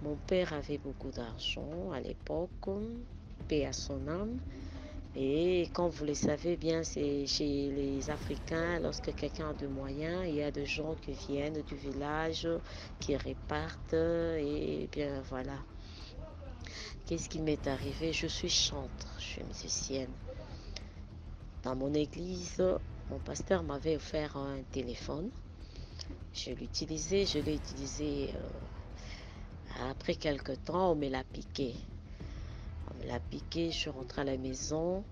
Mon père avait beaucoup d'argent à l'époque, paix à son âme. Et comme vous le savez bien, c'est chez les Africains, lorsque quelqu'un a de moyens, il y a des gens qui viennent du village, qui repartent, et bien voilà. Qu'est-ce qui m'est arrivé? Je suis chantre, je suis musicienne. Dans mon église, mon pasteur m'avait offert un téléphone. Je l'ai utilisé. Après quelques temps, on me l'a piqué. Je suis rentrée à la maison.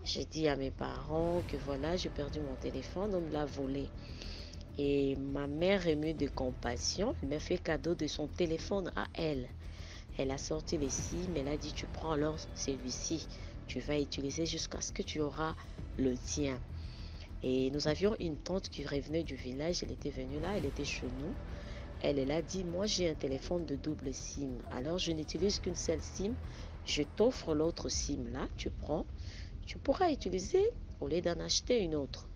J'ai dit à mes parents que voilà, j'ai perdu mon téléphone, on me l'a volé. Et ma mère, émue de compassion, elle m'a fait cadeau de son téléphone à elle. Elle a sorti les SIM, elle a dit tu prends alors celui-ci, tu vas utiliser jusqu'à ce que tu auras le tien. Et nous avions une tante qui revenait du village, elle était venue là, elle était chez nous. Elle a dit, moi j'ai un téléphone de double SIM, alors je n'utilise qu'une seule SIM, je t'offre l'autre SIM là, tu prends, tu pourras utiliser au lieu d'en acheter une autre.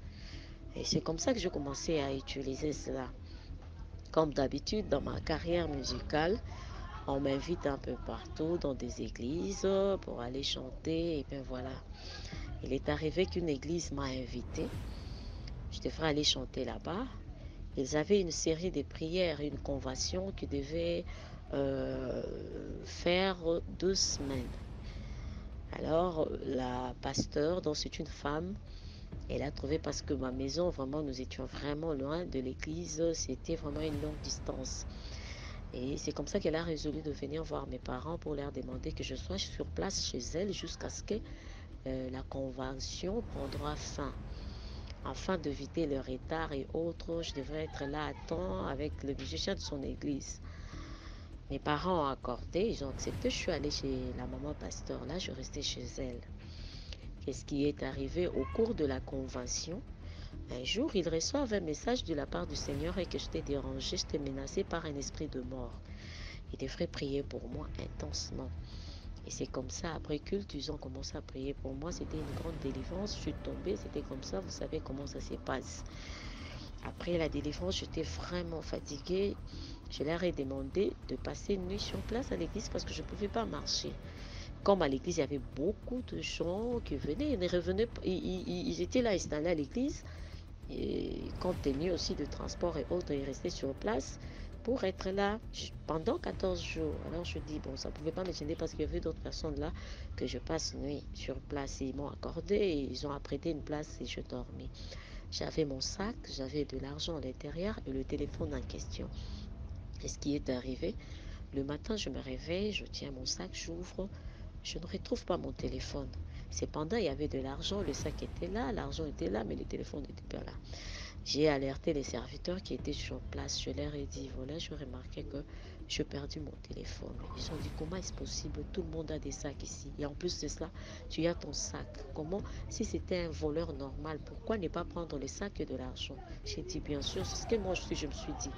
Et c'est comme ça que j'ai commencé à utiliser cela. Comme d'habitude, dans ma carrière musicale, on m'invite un peu partout dans des églises pour aller chanter, et bien voilà. Il est arrivé qu'une église m'a invité, je devrais aller chanter là-bas. Ils avaient une série de prières, une convention qui devait faire 2 semaines. Alors, la pasteur, dont c'est une femme, elle a trouvé, parce que ma maison, vraiment, nous étions vraiment loin de l'église, c'était vraiment une longue distance. Et c'est comme ça qu'elle a résolu de venir voir mes parents pour leur demander que je sois sur place chez elle jusqu'à ce que la convention prendra fin. Afin d'éviter le retard et autres, je devrais être là à temps avec le musicien de son église. Mes parents ont accordé, ils ont accepté. Je suis allée chez la maman pasteur, là, je restais chez elle. Qu'est-ce qui est arrivé au cours de la convention? Un jour, ils reçoivent un message de la part du Seigneur et que je t'ai dérangé, je t'ai menacé par un esprit de mort. Ils devraient prier pour moi intensement. Et c'est comme ça, après culte, ils ont commencé à prier pour moi. C'était une grande délivrance. Je suis tombée, c'était comme ça. Vous savez comment ça se passe. Après la délivrance, j'étais vraiment fatiguée. Je leur ai demandé de passer une nuit sur place à l'église parce que je ne pouvais pas marcher. Comme à l'église, il y avait beaucoup de gens qui venaient, ils revenaient, ils étaient là installés à l'église. Et compte tenu aussi de transport et autres, il est resté sur place pour être là pendant 14 jours. Alors je dis, bon, ça ne pouvait pas me gêner parce qu'il y avait d'autres personnes là que je passe nuit sur place. Et ils m'ont accordé et ils ont apprêté une place et je dormais. J'avais mon sac, j'avais de l'argent à l'intérieur et le téléphone en question. Et ce qui est arrivé, le matin, je me réveille, je tiens mon sac, j'ouvre, je ne retrouve pas mon téléphone. Cependant, il y avait de l'argent, le sac était là, l'argent était là, mais le téléphone n'était pas là. J'ai alerté les serviteurs qui étaient sur place. Je leur ai dit, voilà, je remarquais que j'ai perdu mon téléphone. Ils ont dit, comment est-ce possible? Tout le monde a des sacs ici. Et en plus de cela, tu as ton sac. Comment? Si c'était un voleur normal, pourquoi ne pas prendre le sac et de l'argent? J'ai dit, bien sûr, c'est ce que moi je me suis dit.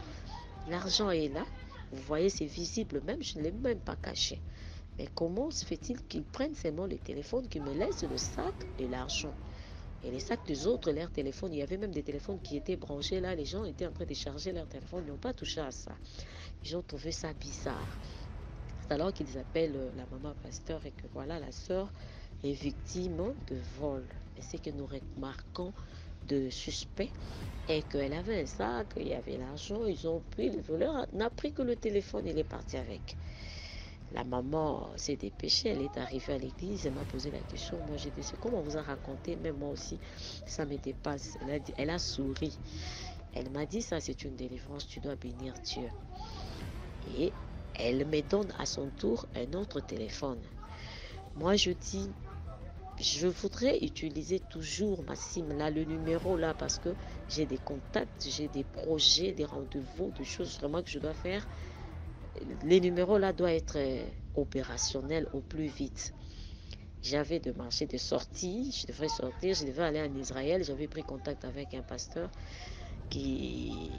L'argent est là. Vous voyez, c'est visible même. Je ne l'ai même pas caché. Mais comment se fait-il qu'ils prennent seulement le téléphone, qu'ils me laissent le sac et l'argent? Et les sacs des autres, leurs téléphones, il y avait même des téléphones qui étaient branchés là. Les gens étaient en train de charger leur téléphone. Ils n'ont pas touché à ça. Ils ont trouvé ça bizarre. C'est alors qu'ils appellent la maman pasteur et que voilà, la sœur est victime de vol. Et c'est que nous remarquons de suspect et qu'elle avait un sac, il y avait l'argent, ils ont pris, le voleur n'a pris que le téléphone, il est parti avec. La maman s'est dépêchée, elle est arrivée à l'église, elle m'a posé la question. Moi, j'ai dit, c'est comme on vous a raconté, même moi aussi, ça me dépasse. Elle a souri. Elle m'a dit, ça, c'est une délivrance, tu dois bénir Dieu. Et elle me donne à son tour un autre téléphone. Moi, je dis, je voudrais utiliser toujours ma SIM là, le numéro là, parce que j'ai des contacts, j'ai des projets, des rendez-vous, des choses vraiment que je dois faire. Les numéros là doivent être opérationnels au plus vite. J'avais de marché de sortie, je devrais sortir, je devais aller en Israël. J'avais pris contact avec un pasteur qui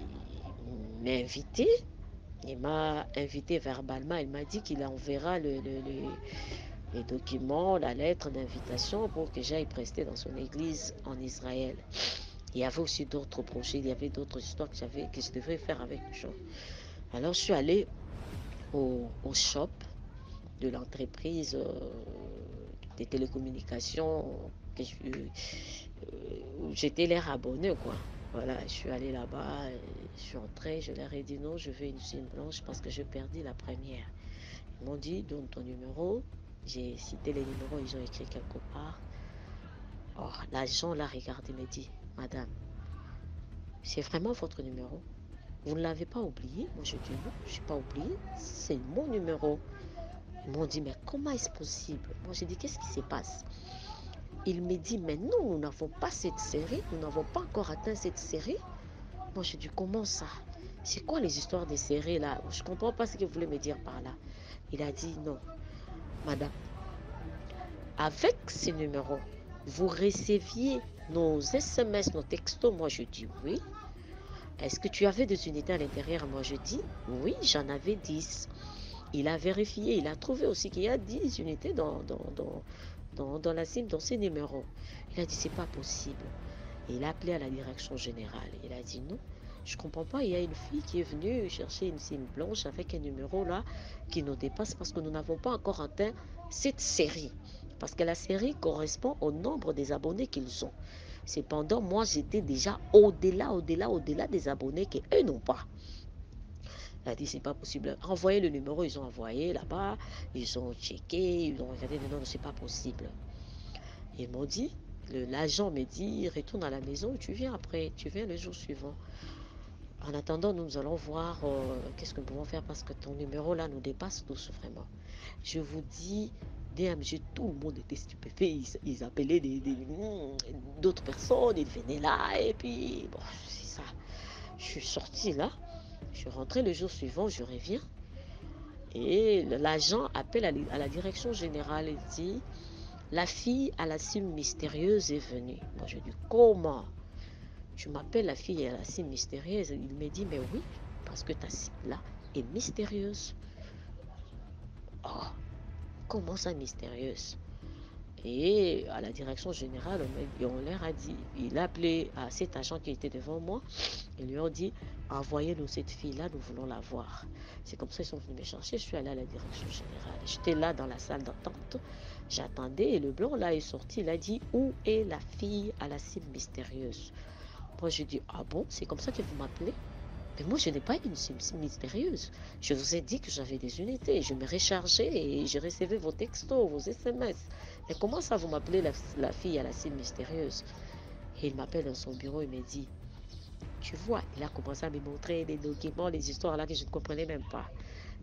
m'a invité. Il m'a invité verbalement. Il m'a dit qu'il enverra les documents, la lettre d'invitation pour que j'aille prester dans son église en Israël. Il y avait aussi d'autres projets, il y avait d'autres histoires que je devais faire avec les gens. Alors je suis allée au shop de l'entreprise des télécommunications que j'étais leur abonné quoi. Voilà, je suis allée là-bas, je suis entrée, je leur ai dit non, je veux une SIM blanche parce que j'ai perdu la première. Ils m'ont dit donne ton numéro, j'ai cité les numéros, ils ont écrit quelque part. Oh, l'agent l'a regardé, me dit madame, c'est vraiment votre numéro? Vous ne l'avez pas oublié? Moi, je dis non, je n'ai pas oublié. C'est mon numéro. Ils m'ont dit, mais comment est-ce possible? Moi, j'ai dit, qu'est-ce qui se passe? Il me dit, mais nous n'avons pas cette série. Nous n'avons pas encore atteint cette série. Moi, j'ai dit, comment ça? C'est quoi les histoires des séries là? Je ne comprends pas ce que vous voulez me dire par là. Il a dit, non, madame, avec ces numéros, vous receviez nos SMS, nos textos? Moi, je dis oui. Est-ce que tu avais des unités à l'intérieur? Moi, je dis oui, j'en avais 10. Il a vérifié, il a trouvé aussi qu'il y a 10 unités dans la SIM, dans ces numéros. Il a dit, c'est pas possible. Et il a appelé à la direction générale. Il a dit, non, je ne comprends pas. Il y a une fille qui est venue chercher une SIM blanche avec un numéro là qui nous dépasse parce que nous n'avons pas encore atteint cette série. Parce que la série correspond au nombre des abonnés qu'ils ont. Cependant, moi, j'étais déjà au-delà des abonnés qu'eux n'ont pas. Il a dit, c'est pas possible. Envoyez le numéro, ils ont envoyé là-bas, ils ont checké, ils ont regardé, non, c'est pas possible. Ils m'ont dit, l'agent me dit, retourne à la maison, tu viens après, tu viens le jour suivant. En attendant, nous allons voir qu'est-ce que nous pouvons faire parce que ton numéro là nous dépasse tous vraiment. Je vous dis, DMG, tout le monde était stupéfait. Ils appelaient d'autres personnes, ils venaient là et puis, bon, c'est ça. Je suis sortie là, je suis rentrée le jour suivant, je reviens. Et l'agent appelle à la direction générale et dit, la fille à la SIM mystérieuse est venue. Moi, je dis, comment? Tu m'appelles la fille à la SIM mystérieuse? Il me dit, mais oui, parce que ta SIM là est mystérieuse. Oh, comment ça mystérieuse? Et à la direction générale, on leur a dit, il a appelé à cet agent qui était devant moi, ils lui ont dit, envoyez-nous cette fille-là, nous voulons la voir. C'est comme ça qu'ils sont venus me chercher, je suis allée à la direction générale. J'étais là dans la salle d'attente, j'attendais et le blanc là est sorti, il a dit, où est la fille à la SIM mystérieuse? Moi, je dis, ah bon, c'est comme ça que vous m'appelez? Mais moi, je n'ai pas une SIM mystérieuse. Je vous ai dit que j'avais des unités. Je me rechargeais et je recevais vos textos, vos SMS. Mais comment ça, vous m'appelez la fille à la SIM mystérieuse? Et il m'appelle dans son bureau et me dit, tu vois, il a commencé à me montrer les documents, les histoires là que je ne comprenais même pas.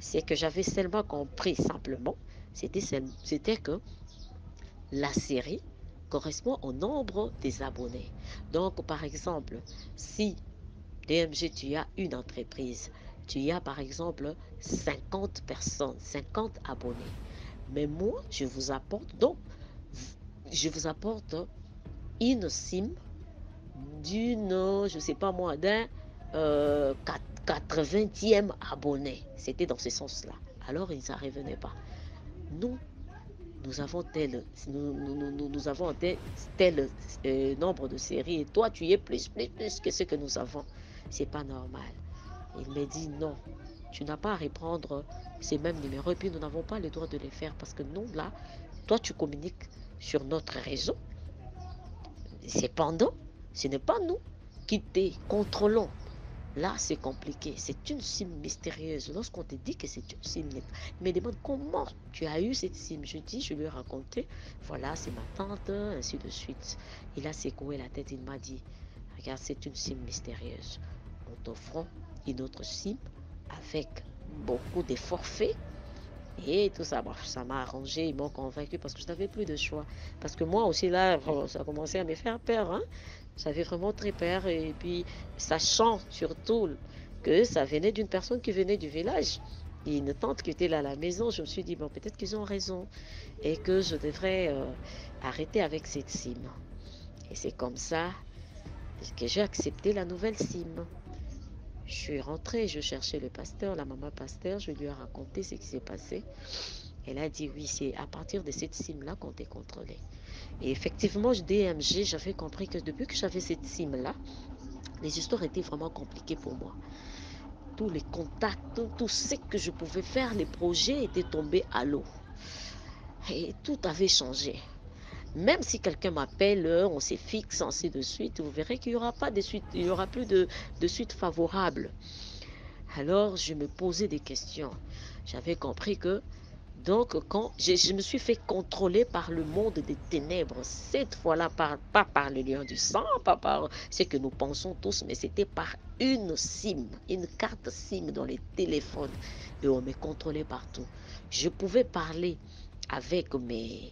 C'est que j'avais seulement compris simplement, c'était que la série correspond au nombre des abonnés. Donc, par exemple, si DMG, tu as une entreprise, tu as par exemple 50 personnes, 50 abonnés. Mais moi, je vous apporte une SIM d'une, je ne sais pas moi, d'un 80e abonné. C'était dans ce sens-là. Alors, ils ne revenaient pas. Nous, nous avons nous avons tel nombre de séries et toi, tu es plus que ce que nous avons. C'est pas normal. Il me dit non, tu n'as pas à reprendre ces mêmes numéros et puis nous n'avons pas le droit de les faire parce que nous, là, toi, tu communiques sur notre réseau. Cependant, ce n'est pas nous qui te contrôlons. Là, c'est compliqué. C'est une SIM mystérieuse. Lorsqu'on te dit que c'est une SIM, il me demande comment tu as eu cette SIM. Je lui ai raconté, voilà, c'est ma tante, ainsi de suite. Il a secoué la tête, il m'a dit, regarde, c'est une SIM mystérieuse. Nous t'offrons une autre SIM avec beaucoup de forfaits. Et tout ça, bon, ça m'a arrangé, ils m'ont convaincu parce que je n'avais plus de choix. Parce que moi aussi, là, ça a commencé à me faire peur. Hein? J'avais vraiment très peur. Et puis, sachant surtout que ça venait d'une personne qui venait du village. Et une tante qui était là à la maison, je me suis dit, bon, peut-être qu'ils ont raison. Et que je devrais arrêter avec cette SIM. Et c'est comme ça que j'ai accepté la nouvelle SIM. Je suis rentrée, je cherchais le pasteur, la maman pasteur, je lui ai raconté ce qui s'est passé. Elle a dit oui, c'est à partir de cette SIM-là qu'on t'est contrôlé. Et effectivement, DMG, j'avais compris que depuis que j'avais cette SIM-là, les histoires étaient vraiment compliquées pour moi. Tous les contacts, tout ce que je pouvais faire, les projets étaient tombés à l'eau. Et tout avait changé. Même si quelqu'un m'appelle, on s'est fixe, ainsi de suite, vous verrez qu'il n'y aura pas de suite, il n'y aura plus de suite favorable. Alors, je me posais des questions. J'avais compris que, donc, quand je me suis fait contrôler par le monde des ténèbres, cette fois-là, pas par le lien du sang, pas par ce que nous pensons tous, mais c'était par une SIM, une carte SIM dans les téléphones. Et on me contrôlait partout. Je pouvais parler avec mes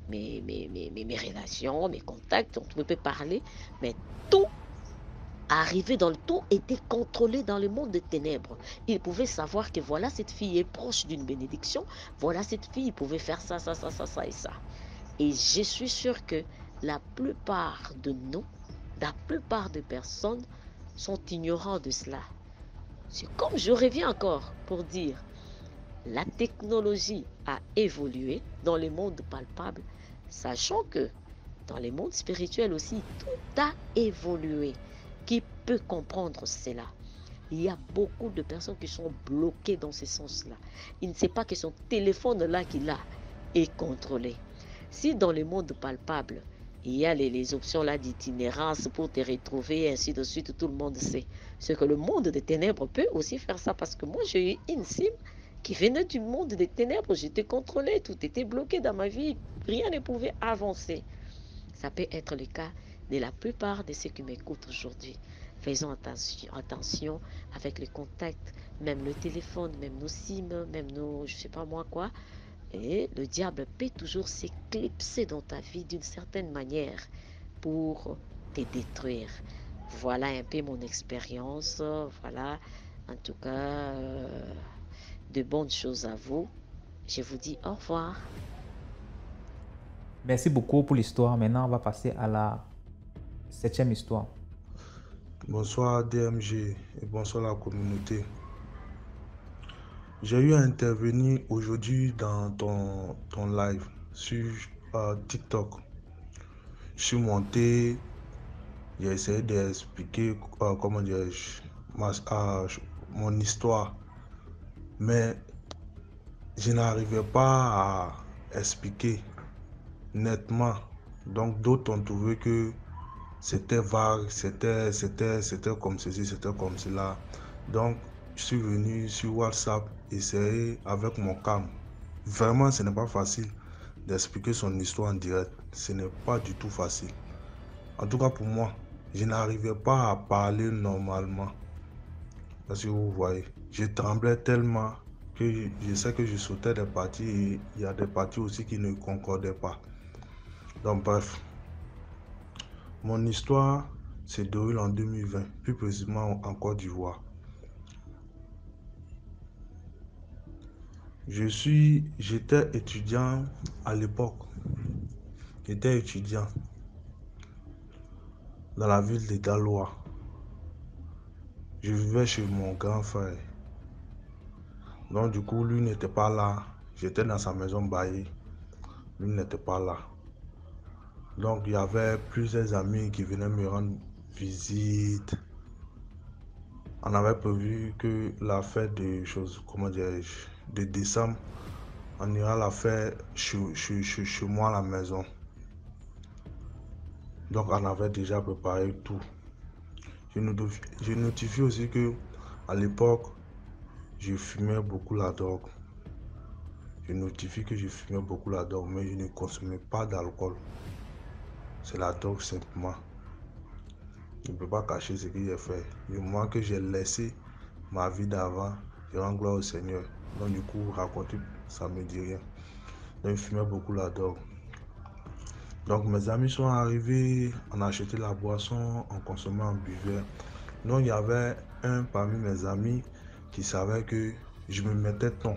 relations, mes contacts, on pouvait parler, mais tout arrivé dans le tout était contrôlé dans le monde des ténèbres. Il pouvait savoir que voilà, cette fille est proche d'une bénédiction, voilà, cette fille pouvait faire ça, ça, ça, ça, ça et ça. Et je suis sûre que la plupart de nous, la plupart des personnes sont ignorants de cela. C'est comme je reviens encore pour dire, la technologie a évolué dans le monde palpable, sachant que dans le monde spirituel aussi, tout a évolué. Qui peut comprendre cela? Il y a beaucoup de personnes qui sont bloquées dans ce sens-là. Il ne sait pas que son téléphone-là qu'il a est contrôlé. Si dans le monde palpable, il y a les options là d'itinérance pour te retrouver, ainsi de suite, tout le monde sait. C'est que le monde des ténèbres peut aussi faire ça parce que moi, j'ai eu une SIM qui venait du monde des ténèbres. J'étais contrôlée, tout était bloqué dans ma vie. Rien ne pouvait avancer. Ça peut être le cas de la plupart de ceux qui m'écoutent aujourd'hui. Faisons attention avec les contacts, même le téléphone, même nos SIM, même nos, je sais pas moi quoi. Et le diable peut toujours s'éclipser dans ta vie d'une certaine manière pour te détruire. Voilà un peu mon expérience. Voilà, en tout cas, de bonnes choses à vous. Je vous dis au revoir. Merci beaucoup pour l'histoire. Maintenant, on va passer à la 7e histoire. Bonsoir DMG et bonsoir la communauté. J'ai eu à intervenir aujourd'hui dans ton live sur TikTok. Je suis monté, j'ai essayé d'expliquer comment dirais-je, mon histoire, mais je n'arrivais pas à expliquer nettement. Donc d'autres ont trouvé que c'était vague, c'était comme ceci, c'était comme cela. Donc, je suis venu sur WhatsApp essayer avec mon calme. Vraiment, ce n'est pas facile d'expliquer son histoire en direct. Ce n'est pas du tout facile. En tout cas pour moi, je n'arrivais pas à parler normalement. Parce que vous voyez, je tremblais tellement que je sais que je sautais des parties et il y a des parties aussi qui ne concordaient pas. Donc bref, mon histoire se déroule en 2020, plus précisément en Côte d'Ivoire. J'étais étudiant à l'époque. J'étais étudiant dans la ville de Galois. Je vivais chez mon grand frère. Donc du coup, lui n'était pas là. J'étais dans sa maison baillée. Lui n'était pas là. Donc il y avait plusieurs amis qui venaient me rendre visite. On avait prévu que la fête de de décembre, on ira la faire chez moi à la maison. Donc on avait déjà préparé tout. Je notifie aussi que à l'époque, je fumais beaucoup la drogue. Je notifie que je fumais beaucoup la drogue, mais je ne consommais pas d'alcool. C'est la drogue simplement. Je ne peux pas cacher ce que j'ai fait. Du moment que j'ai laissé ma vie d'avant, je rends gloire au Seigneur. Donc du coup, raconter, ça ne me dit rien. Donc je fumais beaucoup la drogue. Donc mes amis sont arrivés, on a acheté la boisson, on consommait, on buvait. Donc il y avait un parmi mes amis qui savait que je me mettais ton.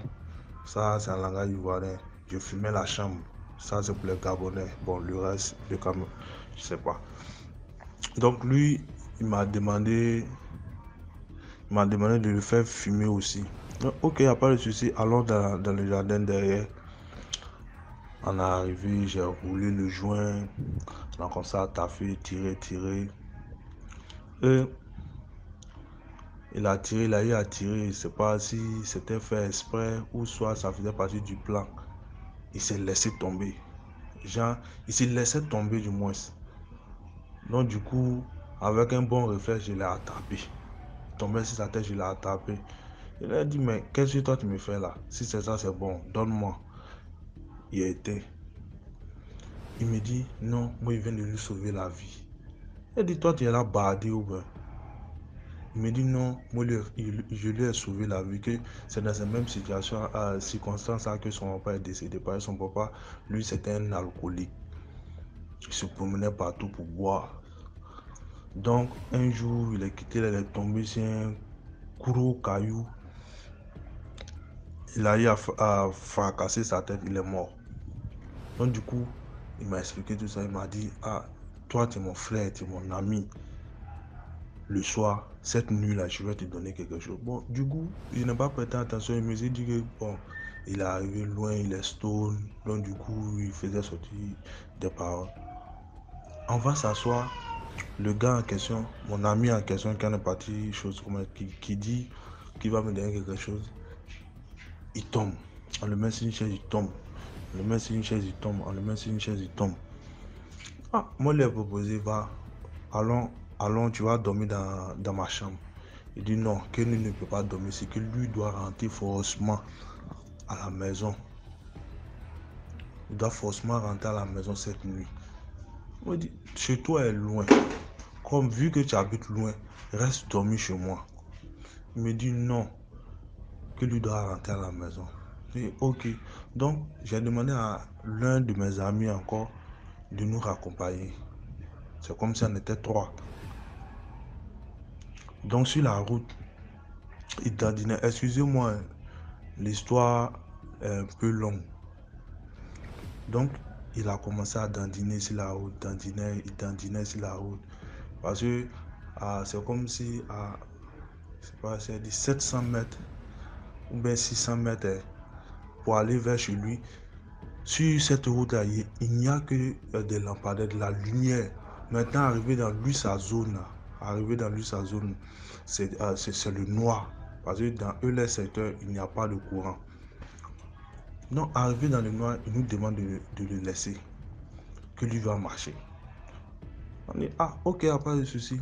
Ça, c'est un langage ivoirien. Je fumais la chambre. Ça, c'est pour les Gabonais. Bon, le reste, le Cameroun, je sais pas. Donc lui, il m'a demandé de le faire fumer aussi. Donc, ok, il n'y a pas de souci. Allons dans le jardin derrière. On est arrivé, j'ai roulé le joint. On a commencé à taffer, tirer. Et il a tiré, il a eu à tirer. Je ne sais pas si c'était fait exprès ou soit ça faisait partie du plan. Il s'est laissé tomber. Genre, il s'est laissé tomber du moins. Donc du coup, avec un bon réflexe, je l'ai attrapé. Il tombait sur sa tête, je l'ai attrapé. Il a dit, mais qu'est-ce que toi tu me fais là? Si c'est ça, c'est bon, donne-moi. Il a été. Il me dit, non, moi, il vient de lui sauver la vie. Il a dit, toi, tu es là bardé ou bien? Il me dit, non, moi, je lui ai sauvé la vie, que c'est dans cette même situation, circonstance que son papa est décédé. Parce que son papa, lui, c'était un alcoolique. Il se promenait partout pour boire. Donc, un jour, il est quitté, il est tombé sur un gros caillou. Il a eu à fracasser sa tête, il est mort. Donc, du coup, il m'a expliqué tout ça. Il m'a dit, ah, toi, tu es mon frère, tu es mon ami. Le soir, cette nuit-là, je vais te donner quelque chose. Bon, du coup, je n'ai pas prêté attention. Il me dit que, bon, il est arrivé loin, il est stone. Donc, du coup, il faisait sortir des paroles. On va s'asseoir. Le gars en question, mon ami en question, qui en est parti, qui dit qu'il va me donner quelque chose, il tombe. On le met sur une chaise, il tombe. On le met sur une chaise, il tombe. On le met sur une chaise, il tombe. Ah, moi, je lui ai proposé, va, allons, tu vas dormir dans ma chambre. Il dit non, que lui ne peut pas dormir, c'est que lui doit rentrer forcément à la maison. Il doit forcément rentrer à la maison cette nuit. Il dit, chez toi est loin. Comme vu que tu habites loin, reste dormir chez moi. Il me dit non, que lui doit rentrer à la maison. Je dis ok. Donc j'ai demandé à l'un de mes amis encore de nous raccompagner. C'est comme si on était trois. Donc sur la route, il dandinait. Excusez-moi, l'histoire est un peu longue. Donc il a commencé à dandiner sur la route, il dandinait sur la route. Parce que c'est comme si c'est 700 mètres ou bien 600 mètres pour aller vers chez lui. Sur cette route-là, il n'y a que des lampadaires, de la lumière. Maintenant, arrivé dans lui, sa zone, c'est le noir. Parce que dans eux, les secteurs, il n'y a pas de courant. Donc, arrivé dans le noir, il nous demande de le laisser, que lui va marcher. On dit, ah, ok, il n'y a pas de souci.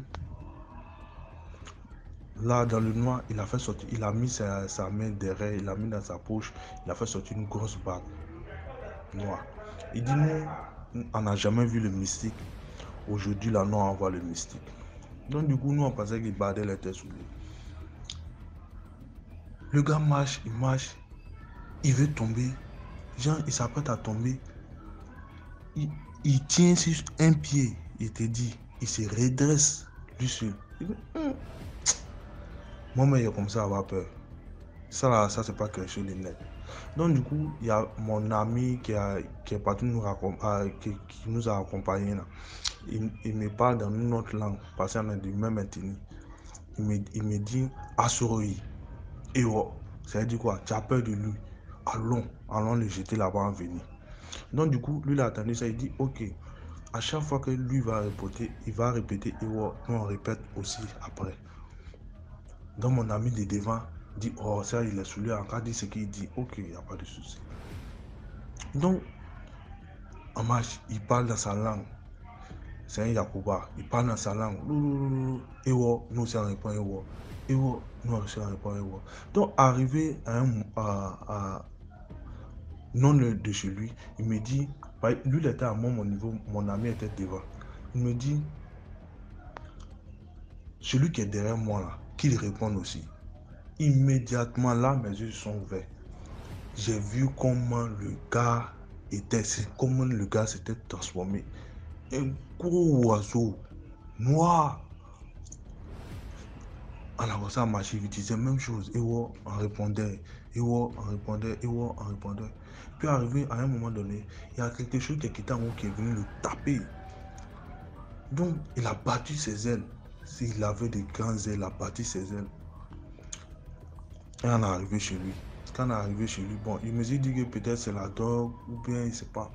Là, dans le noir, il a fait sortir, il a mis sa main derrière, il a mis dans sa poche, il a fait sortir une grosse bague noire. Il dit, nous, on n'a jamais vu le mystique. Aujourd'hui, là, nous, on voit le mystique. Donc, du coup, nous, on pensait qu'il bardait les têtes sous lui. Le gars marche, il veut tomber. Genre, il s'apprête à tomber. Il tient sur un pied, il te dit, il se redresse lui seul. Moi-même, il est comme ça, avoir peur. Ça, là, ça, c'est pas quelque chose de net. Donc, du coup, il y a mon ami qui est parti qui nous a accompagnés. Là. Il me parle dans une autre langue, parce qu'on a du même ethnie. Il me dit, Assuroi. Et oh, ça veut dire quoi? Tu as peur de lui. Allons le jeter là-bas en venir. Donc, du coup, lui, il a attendu ça. Il dit, ok. À chaque fois que lui va répéter, il va répéter et nous on répète aussi après. Donc mon ami de devant dit, oh ça il est sous lui, encore dit ce qu'il dit, ok, il n'y a pas de souci. Donc, en marche, il parle dans sa langue. C'est un Yakuba, il parle dans sa langue. Et nous aussi on répond et nous aussi on répond Donc arrivé à non de chez lui, il me dit, lui il était à moi, mon niveau, mon ami était devant. Il me dit, celui qui est derrière moi là, qu'il réponde aussi. Immédiatement là, mes yeux sont ouverts. J'ai vu comment le gars s'était transformé. Un gros oiseau noir. On a commencé à marcher vite, il disait la même chose. Et on répondait. Puis arrivé à un moment donné, il y a quelque chose qui est en haut qui est venu le taper. Donc il a battu ses ailes. S'il avait de grandes ailes, il a battu ses ailes. Et on est arrivé chez lui. Quand on est arrivé chez lui, bon, il me dit que peut-être c'est la drogue ou bien il ne sait pas.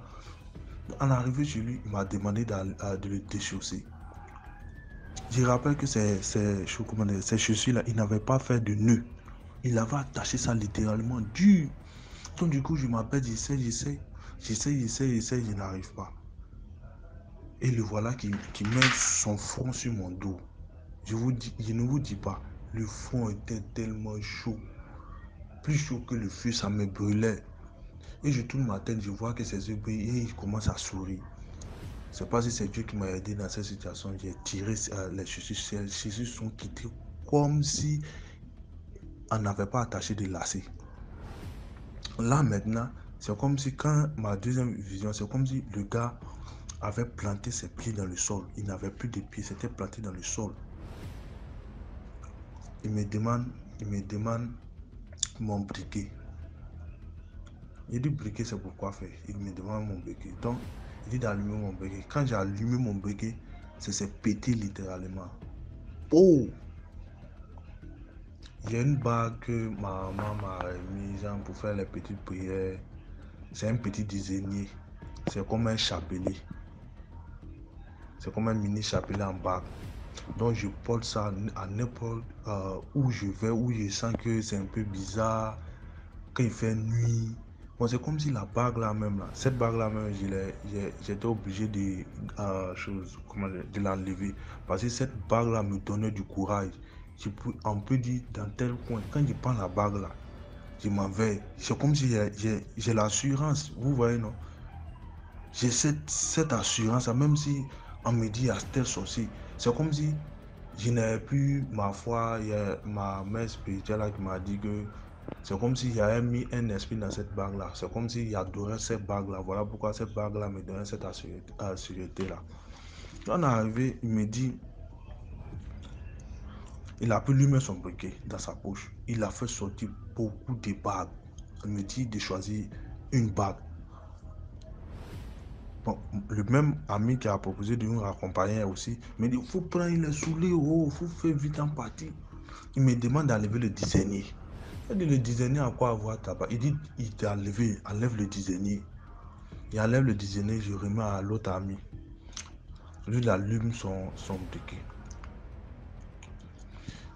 On est arrivé chez lui, il m'a demandé de le déchausser. Je rappelle que ces chaussures-là, il n'avait pas fait de nœud. Il avait attaché ça littéralement dur. Donc du coup, je m'appelle, j'essaie, je n'arrive pas. Et le voilà qui met son front sur mon dos. Je ne vous dis pas, le front était tellement chaud. Plus chaud que le feu, ça me brûlait. Et je tourne ma tête, je vois que ses yeux brillent et il commence à sourire. Je ne sais pas si c'est Dieu qui m'a aidé dans cette situation. J'ai tiré les chaussures. Les chaussures sont quittées comme si on n'avait pas attaché de lacets. Là maintenant, c'est comme si quand ma deuxième vision, c'est comme si le gars avait planté ses pieds dans le sol. Il n'avait plus de pieds, c'était planté dans le sol. Il me demande mon briquet. Il dit briquet, c'est pourquoi faire. Il me demande mon briquet. Donc, il dit d'allumer mon briquet. Quand j'ai allumé mon briquet, ça s'est pété littéralement. Oh! Il y a une bague que ma maman m'a remise pour faire les petites prières. C'est un petit dizainier. C'est comme un chapelet. C'est comme un mini chapelet en bague. Donc je porte ça à n'importe où je vais, où je sens que c'est un peu bizarre. Quand il fait nuit. Bon, c'est comme si la bague là même, là, cette bague là même, j'étais obligé de l'enlever. Parce que cette bague là me donnait du courage. On peut dire dans tel coin, quand je prends la bague là, je m'en vais. C'est comme si j'ai l'assurance, vous voyez non? J'ai cette assurance, même si on me dit à tel sorcier, c'est comme si je n'avais plus ma foi. Il y a ma mère spirituelle là qui m'a dit que c'est comme s'il y avait mis un esprit dans cette bague là. C'est comme s'il adorait cette bague là. Voilà pourquoi cette bague là me donnait cette assurité là. On est arrivé, il me dit, il a pu lui mettre son briquet dans sa poche. Il a fait sortir beaucoup de bagues. Il me dit de choisir une bague. Bon, le même ami qui a proposé de nous raccompagner aussi me dit, il faut prendre les souliers, il faut faire vite en partie. Il me demande d'enlever le dizainier. Il dit, le dizainier à quoi avoir tabac? Il dit, il t'a enlève le dizainier. Il enlève le dizainier, je remets à l'autre ami. Lui, il allume son briquet.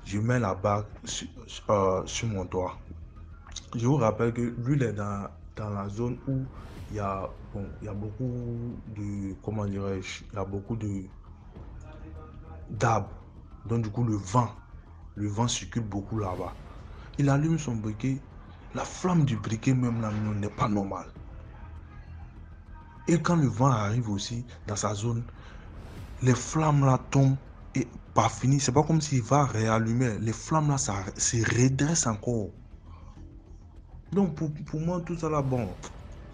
Je mets la bague sur mon doigt. Je vous rappelle que lui, il est dans la zone où il y a beaucoup de, comment dirais-je, il y a beaucoup de d'arbres. Donc du coup, le vent circule beaucoup là-bas. Il allume son briquet. La flamme du briquet même là n'est pas normale. Et quand le vent arrive aussi dans sa zone, les flammes là tombent et pas fini. C'est pas comme s'il va réallumer. Les flammes là, ça se redresse encore. Donc pour moi, tout ça là, bon,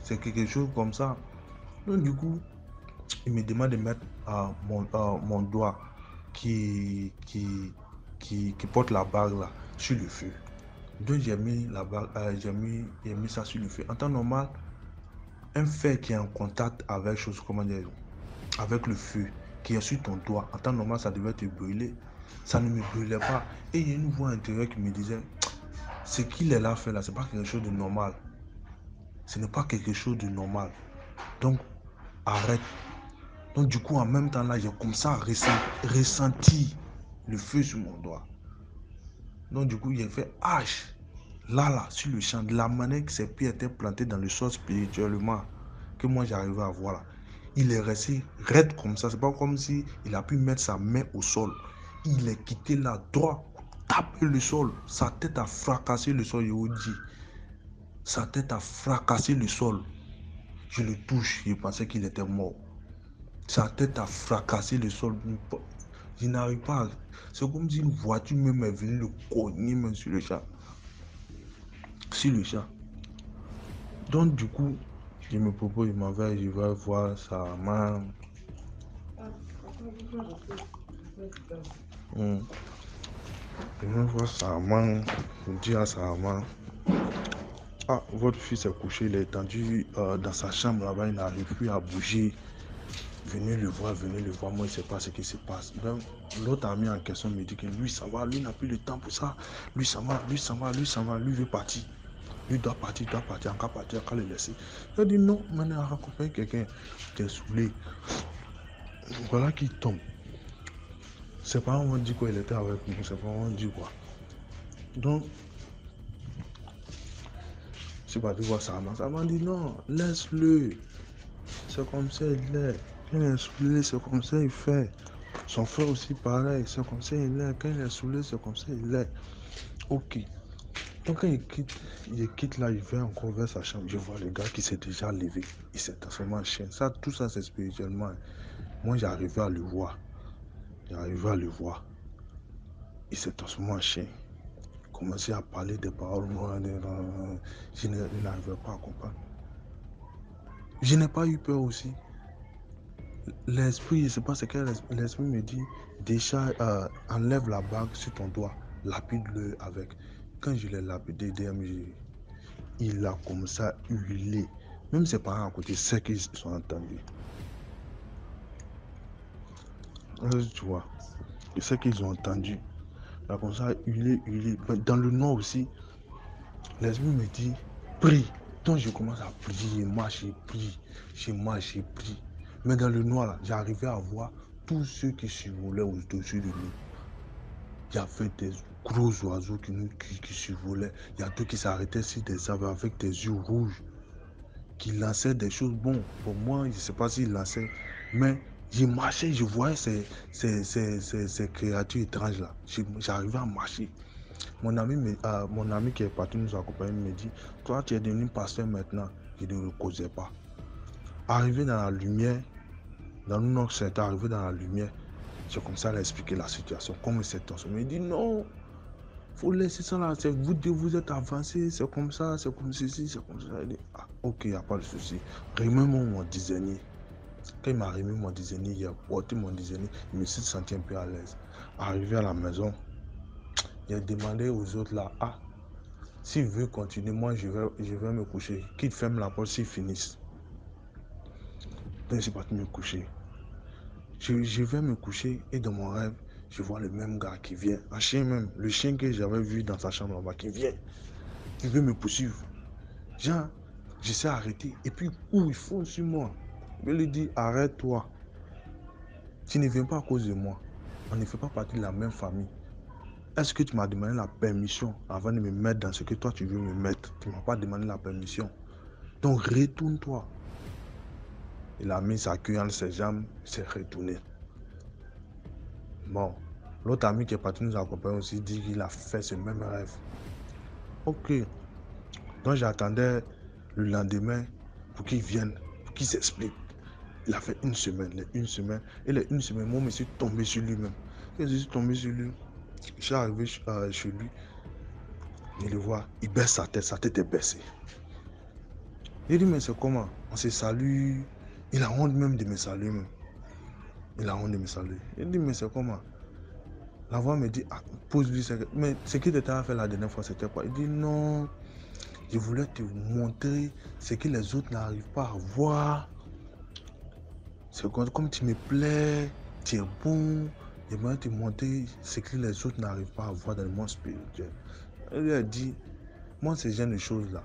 c'est quelque chose comme ça. Donc du coup, il me demande de mettre mon doigt qui porte la bague là sur le feu. Donc j'ai mis la bague, j'ai mis ça sur le feu. En temps normal, un fer qui est en contact avec chose, comment dire, avec le feu qui est sur ton doigt, en temps normal, ça devait te brûler. Ça ne me brûlait pas. Et il y a une voix intérieure qui me disait, ce qu'il est là fait là, c'est pas quelque chose de normal. Ce n'est pas quelque chose de normal. Donc, arrête. Donc, du coup, en même temps là, j'ai comme ça ressenti le feu sur mon doigt. Donc, du coup, il a fait H. Là, sur le champ, de la manière que ses pieds étaient plantés dans le sol spirituellement, que moi j'arrivais à voir là. Il est resté raide comme ça. C'est pas comme si il a pu mettre sa main au sol. Il est quitté là, droit, taper le sol. Sa tête a fracassé le sol, je vous dis. Sa tête a fracassé le sol. Je le touche, je pensais qu'il était mort. Sa tête a fracassé le sol. Je n'arrive pas. C'est comme si une voiture même est venue le cogner même sur le chat. Sur le chat. Donc du coup, je me propose, je vais voir sa main. Je vais voir sa main. Je dis à sa main. Ah, votre fils est couché, il est étendu dans sa chambre là-bas, il n'arrive plus à bouger. Venez le voir, moi il ne sait pas ce qui se passe. Donc, l'autre ami en question me dit que lui ça va, lui n'a plus le temps pour ça. Lui ça va, lui veut partir. Lui doit partir, encore partir, encore le laisser. Il a dit non, maintenant accompagner quelqu'un, t'es saoulé. Voilà qui tombe. Ses parents m'ont dit quoi, il était avec nous, ses parents m'ont dit quoi. Donc, je suis parti voir sa maman dit non, laisse-le. C'est comme ça il est. Quand il est saoulé, c'est comme ça il fait. Son frère aussi pareil, c'est comme ça il est. Quand il est saoulé, c'est comme ça il est. Ok. Donc quand il quitte là, il va encore vers sa chambre. Je vois le gars qui s'est déjà levé. Il s'est transformé en chien. Ça, tout ça, c'est spirituellement. Moi, j'arrivais à le voir. Il s'est transformé en chien. Il commençait à parler des paroles. Je n'arrivais pas à comprendre. Je n'ai pas eu peur aussi. L'esprit, je ne sais pas ce que l'esprit me dit. Déjà, enlève la bague sur ton doigt. Lapide-le avec. Quand je l'ai lapidé, il a commencé à hurler. Même ses parents à côté, c'est qu'ils sont entendus. Tu vois, c'est qu'ils ont entendu. Il a commencé à hurler. Dans le noir aussi, l'esprit me dit, prie. Donc je commence à prier, je marche, je prie. Mais dans le noir, là, j'arrivais à voir tous ceux qui survolaient au-dessus de nous. Il y avait des gros oiseaux qui survolaient. Il y a deux qui s'arrêtaient sur des arbres avec des yeux rouges, qui lançaient des choses. Bon, pour moi, je ne sais pas s'ils lançaient, mais je marchais, je voyais ces créatures étranges là. J'arrivais à marcher. Mon ami qui est parti nous accompagner me dit, toi tu es devenu pasteur maintenant. Je ne le causais pas. Arrivé dans la lumière, dans notre secteur, arrivé dans la lumière, j'ai commencé à expliquer la situation, comment c'est transformé. Il dit non, faut laisser ça là, vous êtes avancé, c'est comme ça, c'est comme ceci, c'est comme ça. Il dit, ah, ok, il n'y a pas de souci. Remets-moi mon dizainier. Quand il m'a remis mon dizainier, il a porté mon dizainier, je me suis senti un peu à l'aise. Arrivé à la maison, il a demandé aux autres là, ah, s'il veut continuer, moi je vais me coucher. Qu'il ferme la porte s'ils finissent. Donc je suis parti me coucher. Je vais me coucher et dans mon rêve, je vois le même gars qui vient, un chien même, le chien que j'avais vu dans sa chambre là-bas, qui vient, qui veut me poursuivre. Genre, je sais arrêter et puis il fonce sur moi. Je lui dis, arrête-toi. Tu ne viens pas à cause de moi. On ne fait pas partie de la même famille. Est-ce que tu m'as demandé la permission avant de me mettre dans ce que toi tu veux me mettre? Tu ne m'as pas demandé la permission. Donc retourne-toi. Il a mis sa queue entre ses jambes, il s'est retourné. Bon, l'autre ami qui est parti nous accompagner aussi dit qu'il a fait ce même rêve. Ok. Donc j'attendais le lendemain pour qu'il vienne, pour qu'il s'explique. Il a fait une semaine. Et les une semaine, moi, je suis tombé sur lui-même. Quand je suis tombé sur lui, je suis arrivé chez lui. Il le voit, il baisse sa tête est baissée. Il dit, mais c'est comment? On se salue. Il a honte même de me saluer même. Il a honte de me saluer. Il dit, mais c'est comment? La voix me dit, ah, pose-lui. Mais ce qu'il était à faire la dernière fois, c'était quoi? Il dit, non, je voulais te montrer ce que les autres n'arrivent pas à voir. C'est comme tu me plais, tu es bon. J'aimerais te montrer ce que les autres n'arrivent pas à voir dans le monde spirituel. Il lui a dit, moi, ce genre de choses-là,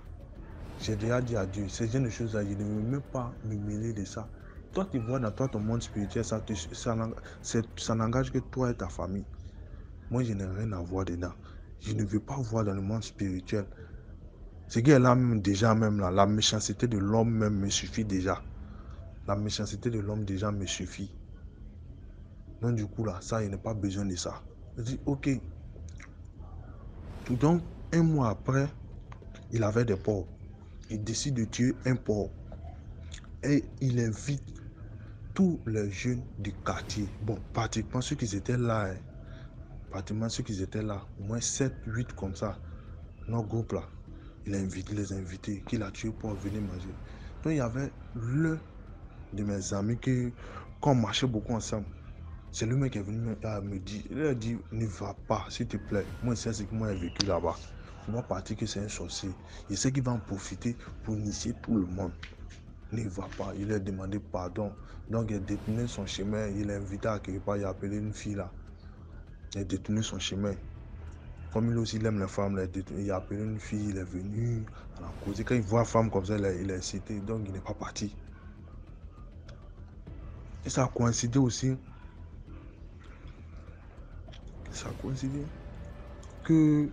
j'ai déjà dit à Dieu, ce genre de choses-là, je ne veux même pas me mêler de ça. Toi, tu vois dans toi ton monde spirituel, ça n'engage que toi et ta famille. Moi, je n'ai rien à voir dedans. Je ne veux pas voir dans le monde spirituel. Ce qui est là même déjà, même là, la méchanceté de l'homme même me suffit déjà. La méchanceté de l'homme déjà me suffit. Donc du coup là, ça, il n'a pas besoin de ça. Je dis, ok. Donc, un mois après, il avait des porcs. Il décide de tuer un porc. Et il invite tous les jeunes du quartier. Bon, pratiquement ceux qui étaient là, au moins 7, 8 comme ça, notre groupe là, il a invité les invités qu'il a tués pour venir manger. Donc il y avait l'un de mes amis qu'on marchait beaucoup ensemble. C'est lui-même qui est venu me dire, il a dit, ne va pas, s'il te plaît. Moi, c'est ce que moi j'ai vécu là-bas. On va partir que c'est un sorcier. Il sait qu'il va en profiter pour initier tout le monde. Ne va pas. Il a demandé pardon. Donc, il a détourné son chemin. Il a invité à quelque part. Il a appelé une fille là. Il a détourné son chemin. Comme lui aussi, il aime les femmes. Il a appelé une fille. Il est venu. On a causé. Quand il voit une femme comme ça, il a incité. Donc, il n'est pas parti. Et ça a coïncidé aussi. Ça a coïncidé que...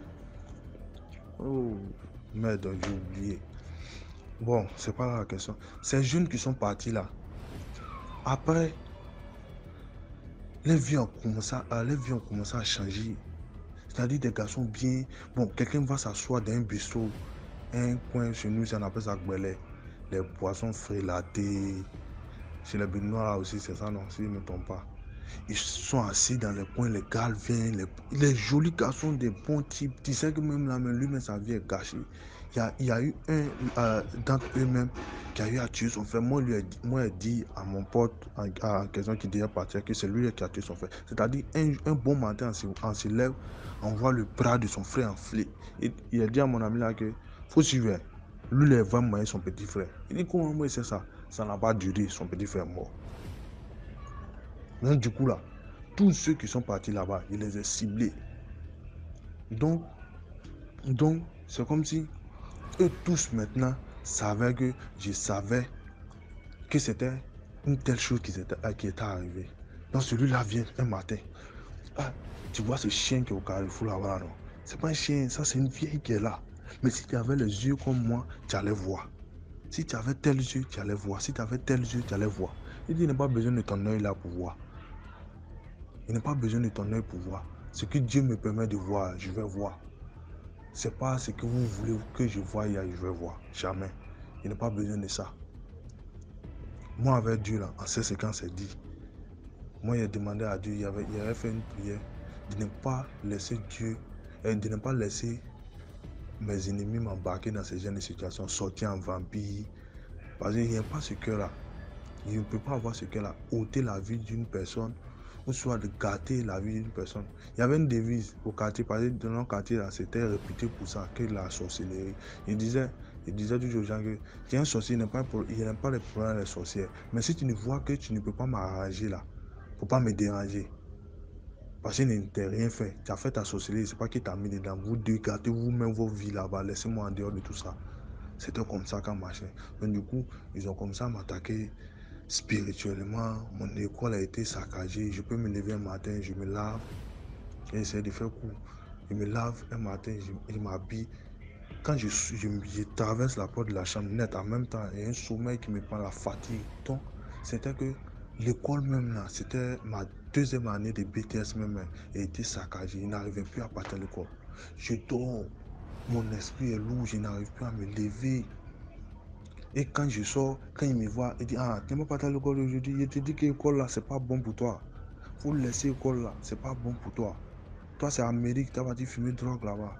Oh, merde, j'ai oublié. Bon, c'est pas la question. Ces jeunes qui sont partis là, après, les vies ont commencé à changer. C'est-à-dire des garçons bien... Bon, quelqu'un va s'asseoir dans un bistrot, un coin chez nous, on appelle ça gbelé. Les poissons frélatés. Chez les Béninois là aussi, c'est ça, non, si je ne me trompe pas. Ils sont assis dans les coins, les gars viennent, les jolis garçons, des bons types. Tu sais que même là, lui-même, sa vie est gâchée. Il y a eu un d'entre eux-mêmes qui a eu à tuer son frère. Moi, j'ai dit à mon pote en question qui devait partir que c'est lui qui a tué son frère. C'est-à-dire, un bon matin, on se lève, on voit le bras de son frère enflé. Et il a dit à mon ami là que faut suivre. Lui, il va marier son petit frère. Il dit comment moi, c'est ça? Ça n'a pas duré, son petit frère est mort. Donc, du coup, là, tous ceux qui sont partis là-bas, il les a ciblés. Donc c'est comme si eux tous maintenant savaient que je savais que c'était une telle chose qui était arrivée. Donc celui-là vient un matin. Ah, tu vois ce chien qui est au carrefour là-bas, non? C'est pas un chien, ça c'est une vieille qui est là. Mais si tu avais les yeux comme moi, tu allais voir. Si tu avais tel yeux, tu allais voir. Si tu avais tel yeux, tu allais voir. Il dit, il n'a pas besoin de ton œil là pour voir. Il n'a pas besoin de ton œil pour voir. Ce que Dieu me permet de voir, je vais voir. C'est pas ce que vous voulez que je voie, je vais voir. Jamais. Il n'a pas besoin de ça. Moi, avec Dieu, là, en ces séquences, c'est dit. Moi, il a demandé à Dieu, il avait fait une prière de ne pas laisser Dieu, de ne pas laisser mes ennemis m'embarquer dans ce genre de situation, sortir en vampire. Parce qu'il n'y a pas ce cœur-là. Il ne peut pas avoir ce cœur-là, ôter la vie d'une personne, ou soit de gâter la vie d'une personne. Il y avait une devise au quartier, parce que dans notre quartier, là, c'était réputé pour ça, que la sorcellerie. Il disait toujours aux gens que tu es un sorcier, il n'aime pas les problèmes des sorcières. Mais si tu ne vois que tu ne peux pas m'arranger là, il ne faut pas me déranger. Parce qu'il ne t'a rien fait. Tu as fait ta sorcellerie, c'est pas qu'il t'a mis dedans. Vous deux, gâtez vous-même vos vies là-bas, laissez-moi en dehors de tout ça. C'était comme ça qu'on marchait. Donc du coup, ils ont commencé à m'attaquer spirituellement. Mon école a été saccagée. Je peux me lever un matin, je me lave, j'essaie de faire court. Je me lave un matin, je m'habille. Quand je traverse la porte de la chambre net, en même temps, il y a un sommeil qui me prend, la fatigue. Donc, c'était que L'école même là, c'était ma deuxième année de BTS même, a été saccagée. Je n'arrivais plus à partir à l'école. Je dors, mon esprit est lourd, je n'arrive plus à me lever. Et quand je sors, quand il me voit, il dit, ah, tu n'es pas parti à l'école aujourd'hui. Je te dis que l'école là, c'est pas bon pour toi. Faut laisser l'école là, c'est pas bon pour toi. Toi, c'est Amérique, tu vas dire fumer drogue là-bas.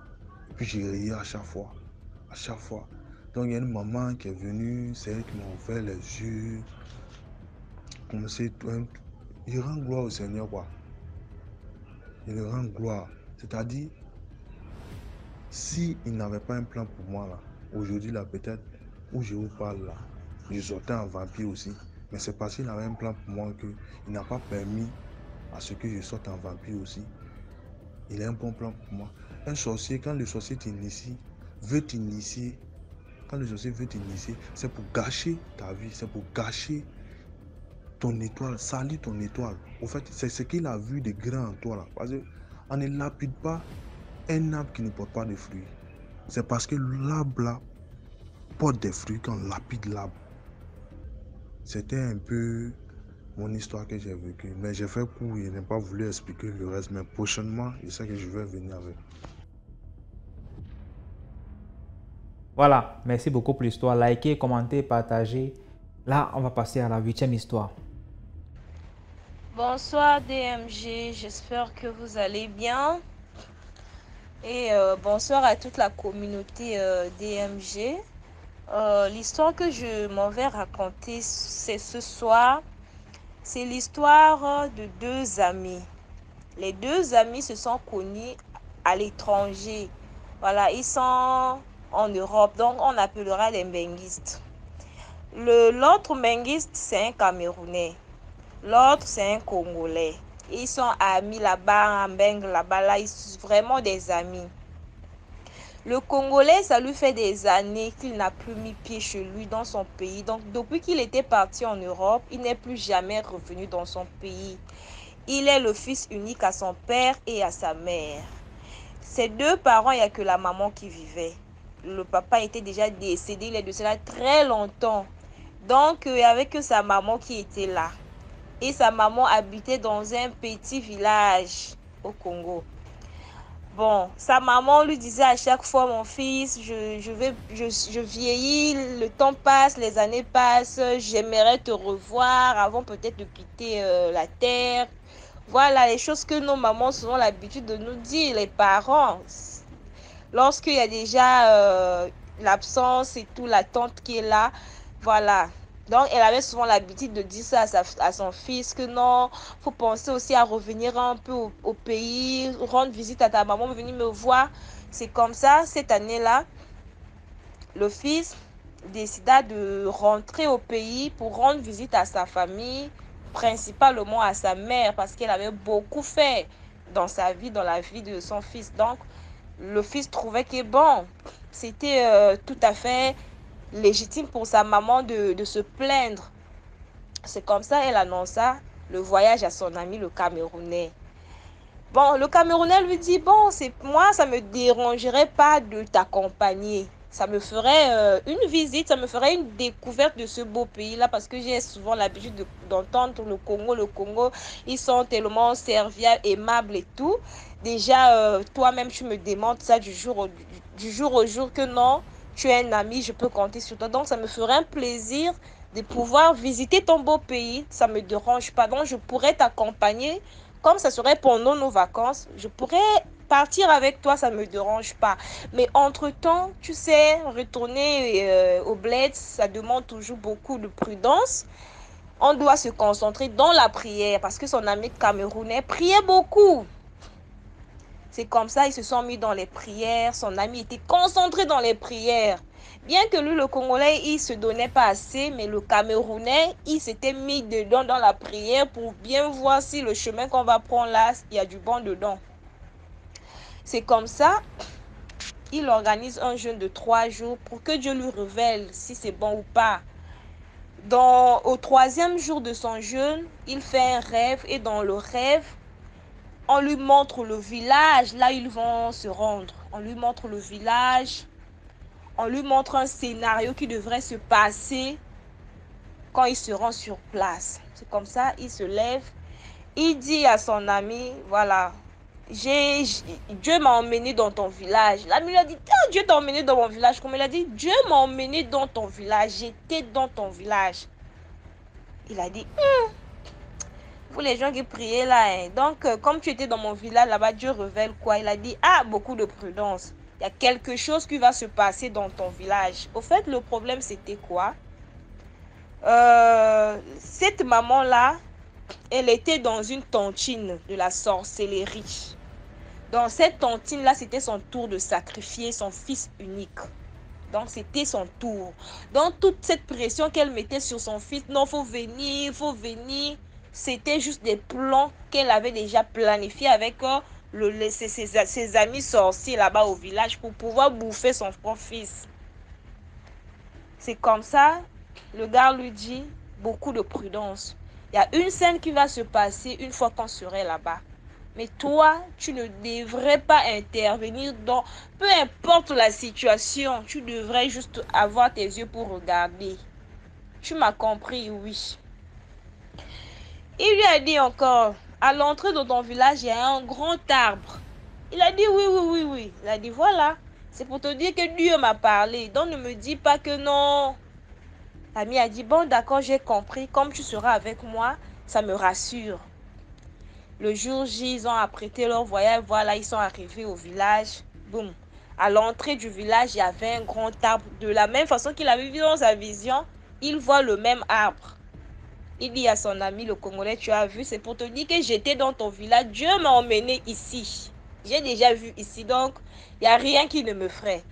Et puis j'ai riais à chaque fois. À chaque fois. Donc il y a une maman qui est venue, c'est elle qui m'a ouvert les yeux. Comme c'est, il rend gloire au Seigneur, quoi. Il rend gloire. C'est-à-dire, s'il n'avait pas un plan pour moi là, aujourd'hui là, peut-être, où je vous parle là, je sortais en vampire aussi. Mais c'est parce qu'il avait un plan pour moi qu'il n'a pas permis à ce que je sorte en vampire aussi. Il a un bon plan pour moi. Un sorcier, quand le sorcier t'initie, veut t'initier, quand le sorcier veut t'initier, c'est pour gâcher ta vie, c'est pour gâcher ton étoile, salir ton étoile. Au fait, c'est ce qu'il a vu de grand en toi là. Parce qu'on ne lapide pas un arbre qui ne porte pas de fruits. C'est parce que l'arbre là porte des fruits qu'on lapide l'arbre. C'était un peu mon histoire que j'ai vécue. Mais j'ai fait court, je n'ai pas voulu expliquer le reste. Mais prochainement, je sais que je vais venir avec. Voilà, merci beaucoup pour l'histoire. Likez, commentez, partagez. Là, on va passer à la 8e histoire. Bonsoir DMG, j'espère que vous allez bien. Et bonsoir à toute la communauté DMG. L'histoire que je m'en vais raconter ce soir, c'est l'histoire de deux amis. Les deux amis se sont connus à l'étranger. Voilà, ils sont en Europe, donc on appellera les Mengistes. L'autre Mengiste, c'est un Camerounais. L'autre, c'est un Congolais. Ils sont amis là-bas, en Bengue, là-bas, là, ils sont vraiment des amis. Le Congolais, ça lui fait des années qu'il n'a plus mis pied chez lui dans son pays. Donc, depuis qu'il était parti en Europe, il n'est plus jamais revenu dans son pays. Il est le fils unique à son père et à sa mère. Ses deux parents, il n'y a que la maman qui vivait. Le papa était déjà décédé, il est de cela très longtemps. Donc, il n'y avait que sa maman qui était là. Et sa maman habitait dans un petit village au Congo. Bon, sa maman lui disait à chaque fois, mon fils, je vieillis, le temps passe, les années passent, j'aimerais te revoir avant peut-être de quitter la terre. Voilà les choses que nos mamans ont souvent l'habitude de nous dire, les parents. Lorsqu'il y a déjà l'absence et tout, la tante qui est là, voilà. Donc, elle avait souvent l'habitude de dire ça à son fils, que non, il faut penser aussi à revenir un peu au pays, rendre visite à ta maman, venir me voir. C'est comme ça, cette année-là, le fils décida de rentrer au pays pour rendre visite à sa famille, principalement à sa mère, parce qu'elle avait beaucoup fait dans sa vie, dans la vie de son fils. Donc, le fils trouvait que bon, c'était tout à fait légitime pour sa maman de se plaindre. C'est comme ça qu'elle annonça le voyage à son ami le Camerounais. Bon, le Camerounais lui dit, bon, moi, ça ne me dérangerait pas de t'accompagner. Ça me ferait une visite, ça me ferait une découverte de ce beau pays-là parce que j'ai souvent l'habitude d'entendre le Congo. Le Congo, ils sont tellement serviables, aimables et tout. Déjà, toi-même, tu me demandes ça du jour au jour que non, tu es un ami, je peux compter sur toi. Donc, ça me ferait un plaisir de pouvoir visiter ton beau pays. Ça ne me dérange pas. Donc, je pourrais t'accompagner. Comme ça serait pendant nos vacances, je pourrais partir avec toi, ça ne me dérange pas. Mais entre-temps, tu sais, retourner au bled, ça demande toujours beaucoup de prudence. On doit se concentrer dans la prière parce que son ami camerounais priait beaucoup. C'est comme ça, ils se sont mis dans les prières. Son ami était concentré dans les prières. Bien que lui, le Congolais, il ne se donnait pas assez, mais le Camerounais, il s'était mis dedans dans la prière pour bien voir si le chemin qu'on va prendre là, il y a du bon dedans. C'est comme ça, il organise un jeûne de 3 jours pour que Dieu lui révèle si c'est bon ou pas. Au 3e jour de son jeûne, il fait un rêve et dans le rêve, on lui montre le village, là ils vont se rendre. On lui montre le village, on lui montre un scénario qui devrait se passer quand il se rend sur place. C'est comme ça, il se lève, il dit à son ami, voilà, Dieu m'a emmené dans ton village. L'ami lui a dit, oh, Dieu t'a emmené dans mon village. Comme il a dit, Dieu m'a emmené dans ton village. J'étais dans ton village. Il a dit, vous les gens qui priez là, hein. Donc, comme tu étais dans mon village là-bas, Dieu révèle quoi? Il a dit, ah, beaucoup de prudence. Il y a quelque chose qui va se passer dans ton village. Au fait, le problème, c'était quoi? Cette maman-là, elle était dans une tontine de la sorcellerie. Dans cette tontine-là, c'était son tour de sacrifier son fils unique. Donc, c'était son tour. Donc, toute cette pression qu'elle mettait sur son fils, non, faut venir, c'était juste des plans qu'elle avait déjà planifiés avec ses amis sorciers là-bas au village pour pouvoir bouffer son propre fils. C'est comme ça, le gars lui dit, beaucoup de prudence. Il y a une scène qui va se passer une fois qu'on serait là-bas. Mais toi, tu ne devrais pas intervenir dans... Peu importe la situation, tu devrais juste avoir tes yeux pour regarder. Tu m'as compris, oui. Il lui a dit encore, à l'entrée de ton village, il y a un grand arbre. Il a dit oui. Il a dit voilà, c'est pour te dire que Dieu m'a parlé. Donc ne me dis pas que non. L'ami a dit bon d'accord, j'ai compris. Comme tu seras avec moi, ça me rassure. Le jour J, ils ont apprêté leur voyage. Voilà, ils sont arrivés au village. Boum. À l'entrée du village, il y avait un grand arbre. De la même façon qu'il avait vu dans sa vision, il voit le même arbre. Il dit à son ami, le Congolais, tu as vu, c'est pour te dire que j'étais dans ton village. Dieu m'a emmené ici. J'ai déjà vu ici, donc il n'y a rien qui ne me ferait.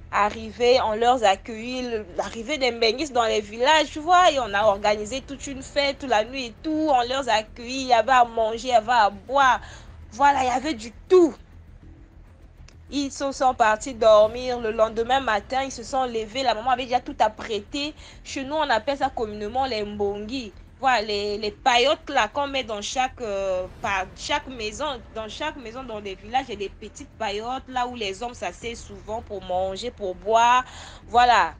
Arrivé, on leur accueilli, l'arrivée des Mbengis dans les villages, tu vois, et on a organisé toute une fête, toute la nuit et tout, on leur a accueilli, il y avait à manger, il y avait à boire, voilà, il y avait du tout. Ils sont partis dormir, le lendemain matin, ils se sont levés, la maman avait déjà tout apprêté, chez nous on appelle ça communément les mbongi. Voilà, les paillotes là qu'on met dans chaque maison. Dans chaque maison, dans les villages, il y a des petites paillotes là où les hommes s'asseyent souvent pour manger, pour boire. Voilà.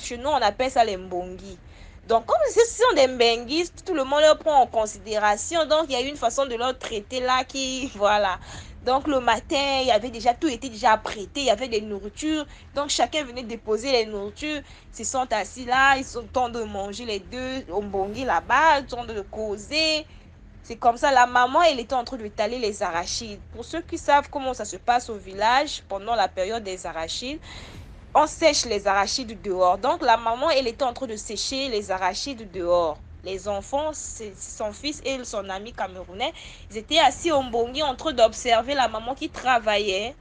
Chez nous, on appelle ça les mbongi. Donc, comme ce sont des mbengis, tout le monde leur prend en considération. Donc, il y a une façon de leur traiter là qui... Voilà. Donc, le matin, il y avait déjà... Tout était déjà apprêté. Il y avait des nourritures. Donc, chacun venait déposer les nourritures. Ils se sont assis là. Ils sont en train de manger les deux au mbongi là-bas. Ils sont en train de causer. C'est comme ça. La maman, elle était en train de tailler les arachides. Pour ceux qui savent comment ça se passe au village pendant la période des arachides, on sèche les arachides dehors. Donc, la maman, elle était en train de sécher les arachides dehors. Les enfants, son fils et son ami camerounais, ils étaient assis au mbongi en train d'observer la maman qui travaillait.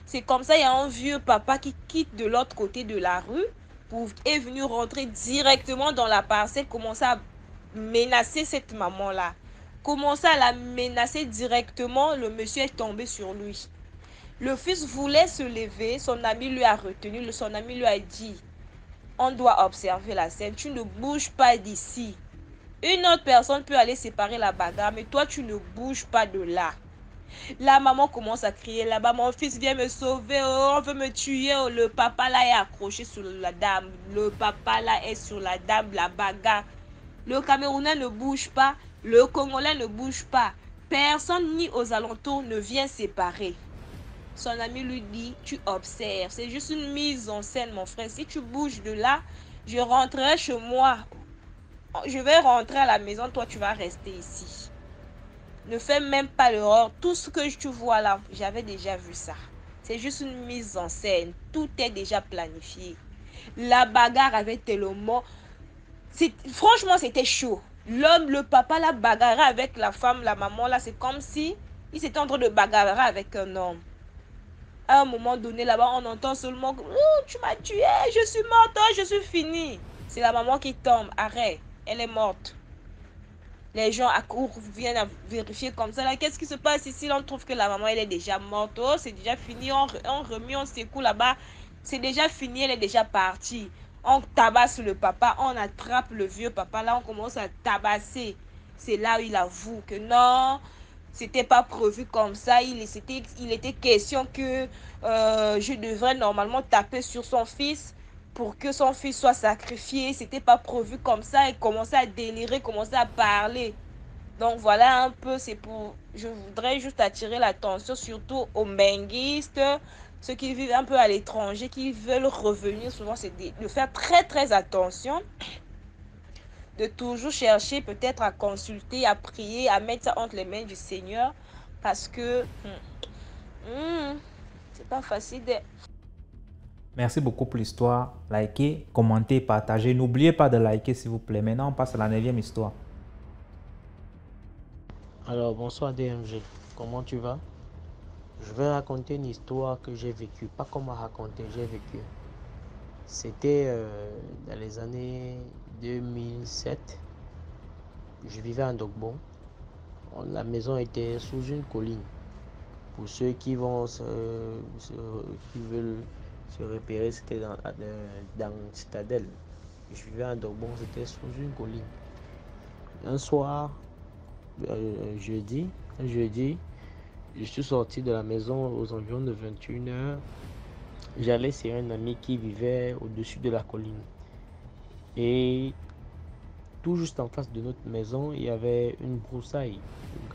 C'est comme ça, il y a un vieux papa qui quitte de l'autre côté de la rue est venu rentrer directement dans la parcelle, commencer à menacer cette maman-là. Commencer à la menacer directement, le monsieur est tombé sur lui. Le fils voulait se lever, son ami lui a retenu, son ami lui a dit, on doit observer la scène, tu ne bouges pas d'ici. Une autre personne peut aller séparer la bagarre, mais toi tu ne bouges pas de là. La maman commence à crier là-bas, mon fils vient me sauver, oh, on veut me tuer, oh. Le papa là est accroché sur la dame, le papa là est sur la dame, la bagarre. Le Camerounais ne bouge pas, le Congolais ne bouge pas. Personne ni aux alentours ne vient séparer. Son ami lui dit, tu observes, c'est juste une mise en scène mon frère. Si tu bouges de là, je rentrerai chez moi. Je vais rentrer à la maison, toi tu vas rester ici. Ne fais même pas l'erreur. Tout ce que tu vois là, j'avais déjà vu ça. C'est juste une mise en scène. Tout est déjà planifié. La bagarre avait tellement... Franchement, c'était chaud. L'homme, le papa, la bagarre avec la femme, la maman, là, c'est comme si il était en train de bagarrer avec un homme. À un moment donné, là-bas, on entend seulement oh, tu m'as tué, je suis morte, oh, je suis finie. C'est la maman qui tombe. Arrête, elle est morte. Les gens accourent, viennent à vérifier comme ça. Qu'est-ce qui se passe ici? On trouve que la maman, elle est déjà morte. Oh, c'est déjà fini. On remet, on secoue là-bas. C'est déjà fini, elle est déjà partie. On tabasse le papa, on attrape le vieux papa. Là, on commence à tabasser. C'est là où il avoue que non, c'était pas prévu comme ça. Il était question que je devrais normalement taper sur son fils. pour que son fils soit sacrifié. C'était pas prévu comme ça. Il commençait à délirer, commençait à parler. Donc voilà un peu, c'est pour... Je voudrais juste attirer l'attention surtout aux benguistes, ceux qui vivent un peu à l'étranger, qui veulent revenir souvent, c'est de faire très très attention, de toujours chercher peut-être à consulter, à prier, à mettre ça entre les mains du Seigneur, parce que c'est pas facile de... Merci beaucoup pour l'histoire. Likez, commentez, partagez. N'oubliez pas de liker s'il vous plaît. Maintenant, on passe à la 9e histoire. Alors, bonsoir DMG, comment tu vas? Je vais raconter une histoire que j'ai vécue, pas comment raconter, j'ai vécu. C'était dans les années 2007. Je vivais à Ndogbo. La maison était sous une colline. Pour ceux qui vont qui veulent se repérer, c'était dans Citadelle. Je vivais à Ndogbo, c'était sous une colline. Un soir, un jeudi, je suis sorti de la maison aux environs de 21h. J'allais chez un ami qui vivait au-dessus de la colline. Et tout juste en face de notre maison, il y avait une broussaille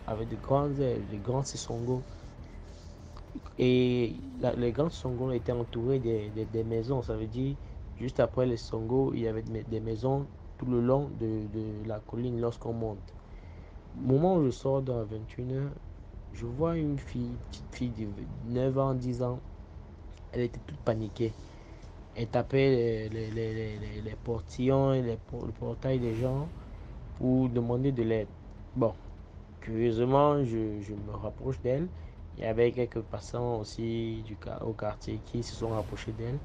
avec de grandes ailes, de grands sissongos. Et les grands sissongos étaient entourés des maisons. Ça veut dire, juste après les sissongos, il y avait des maisons tout le long de la colline lorsqu'on monte. Au moment où je sors dans la 21h, je vois une petite fille de 9 ans, 10 ans. Elle était toute paniquée. Elle tapait les portillons et le portail des gens pour demander de l'aide. Bon, curieusement, je me rapproche d'elle. Il y avait quelques passants aussi au quartier qui se sont rapprochés d'elle.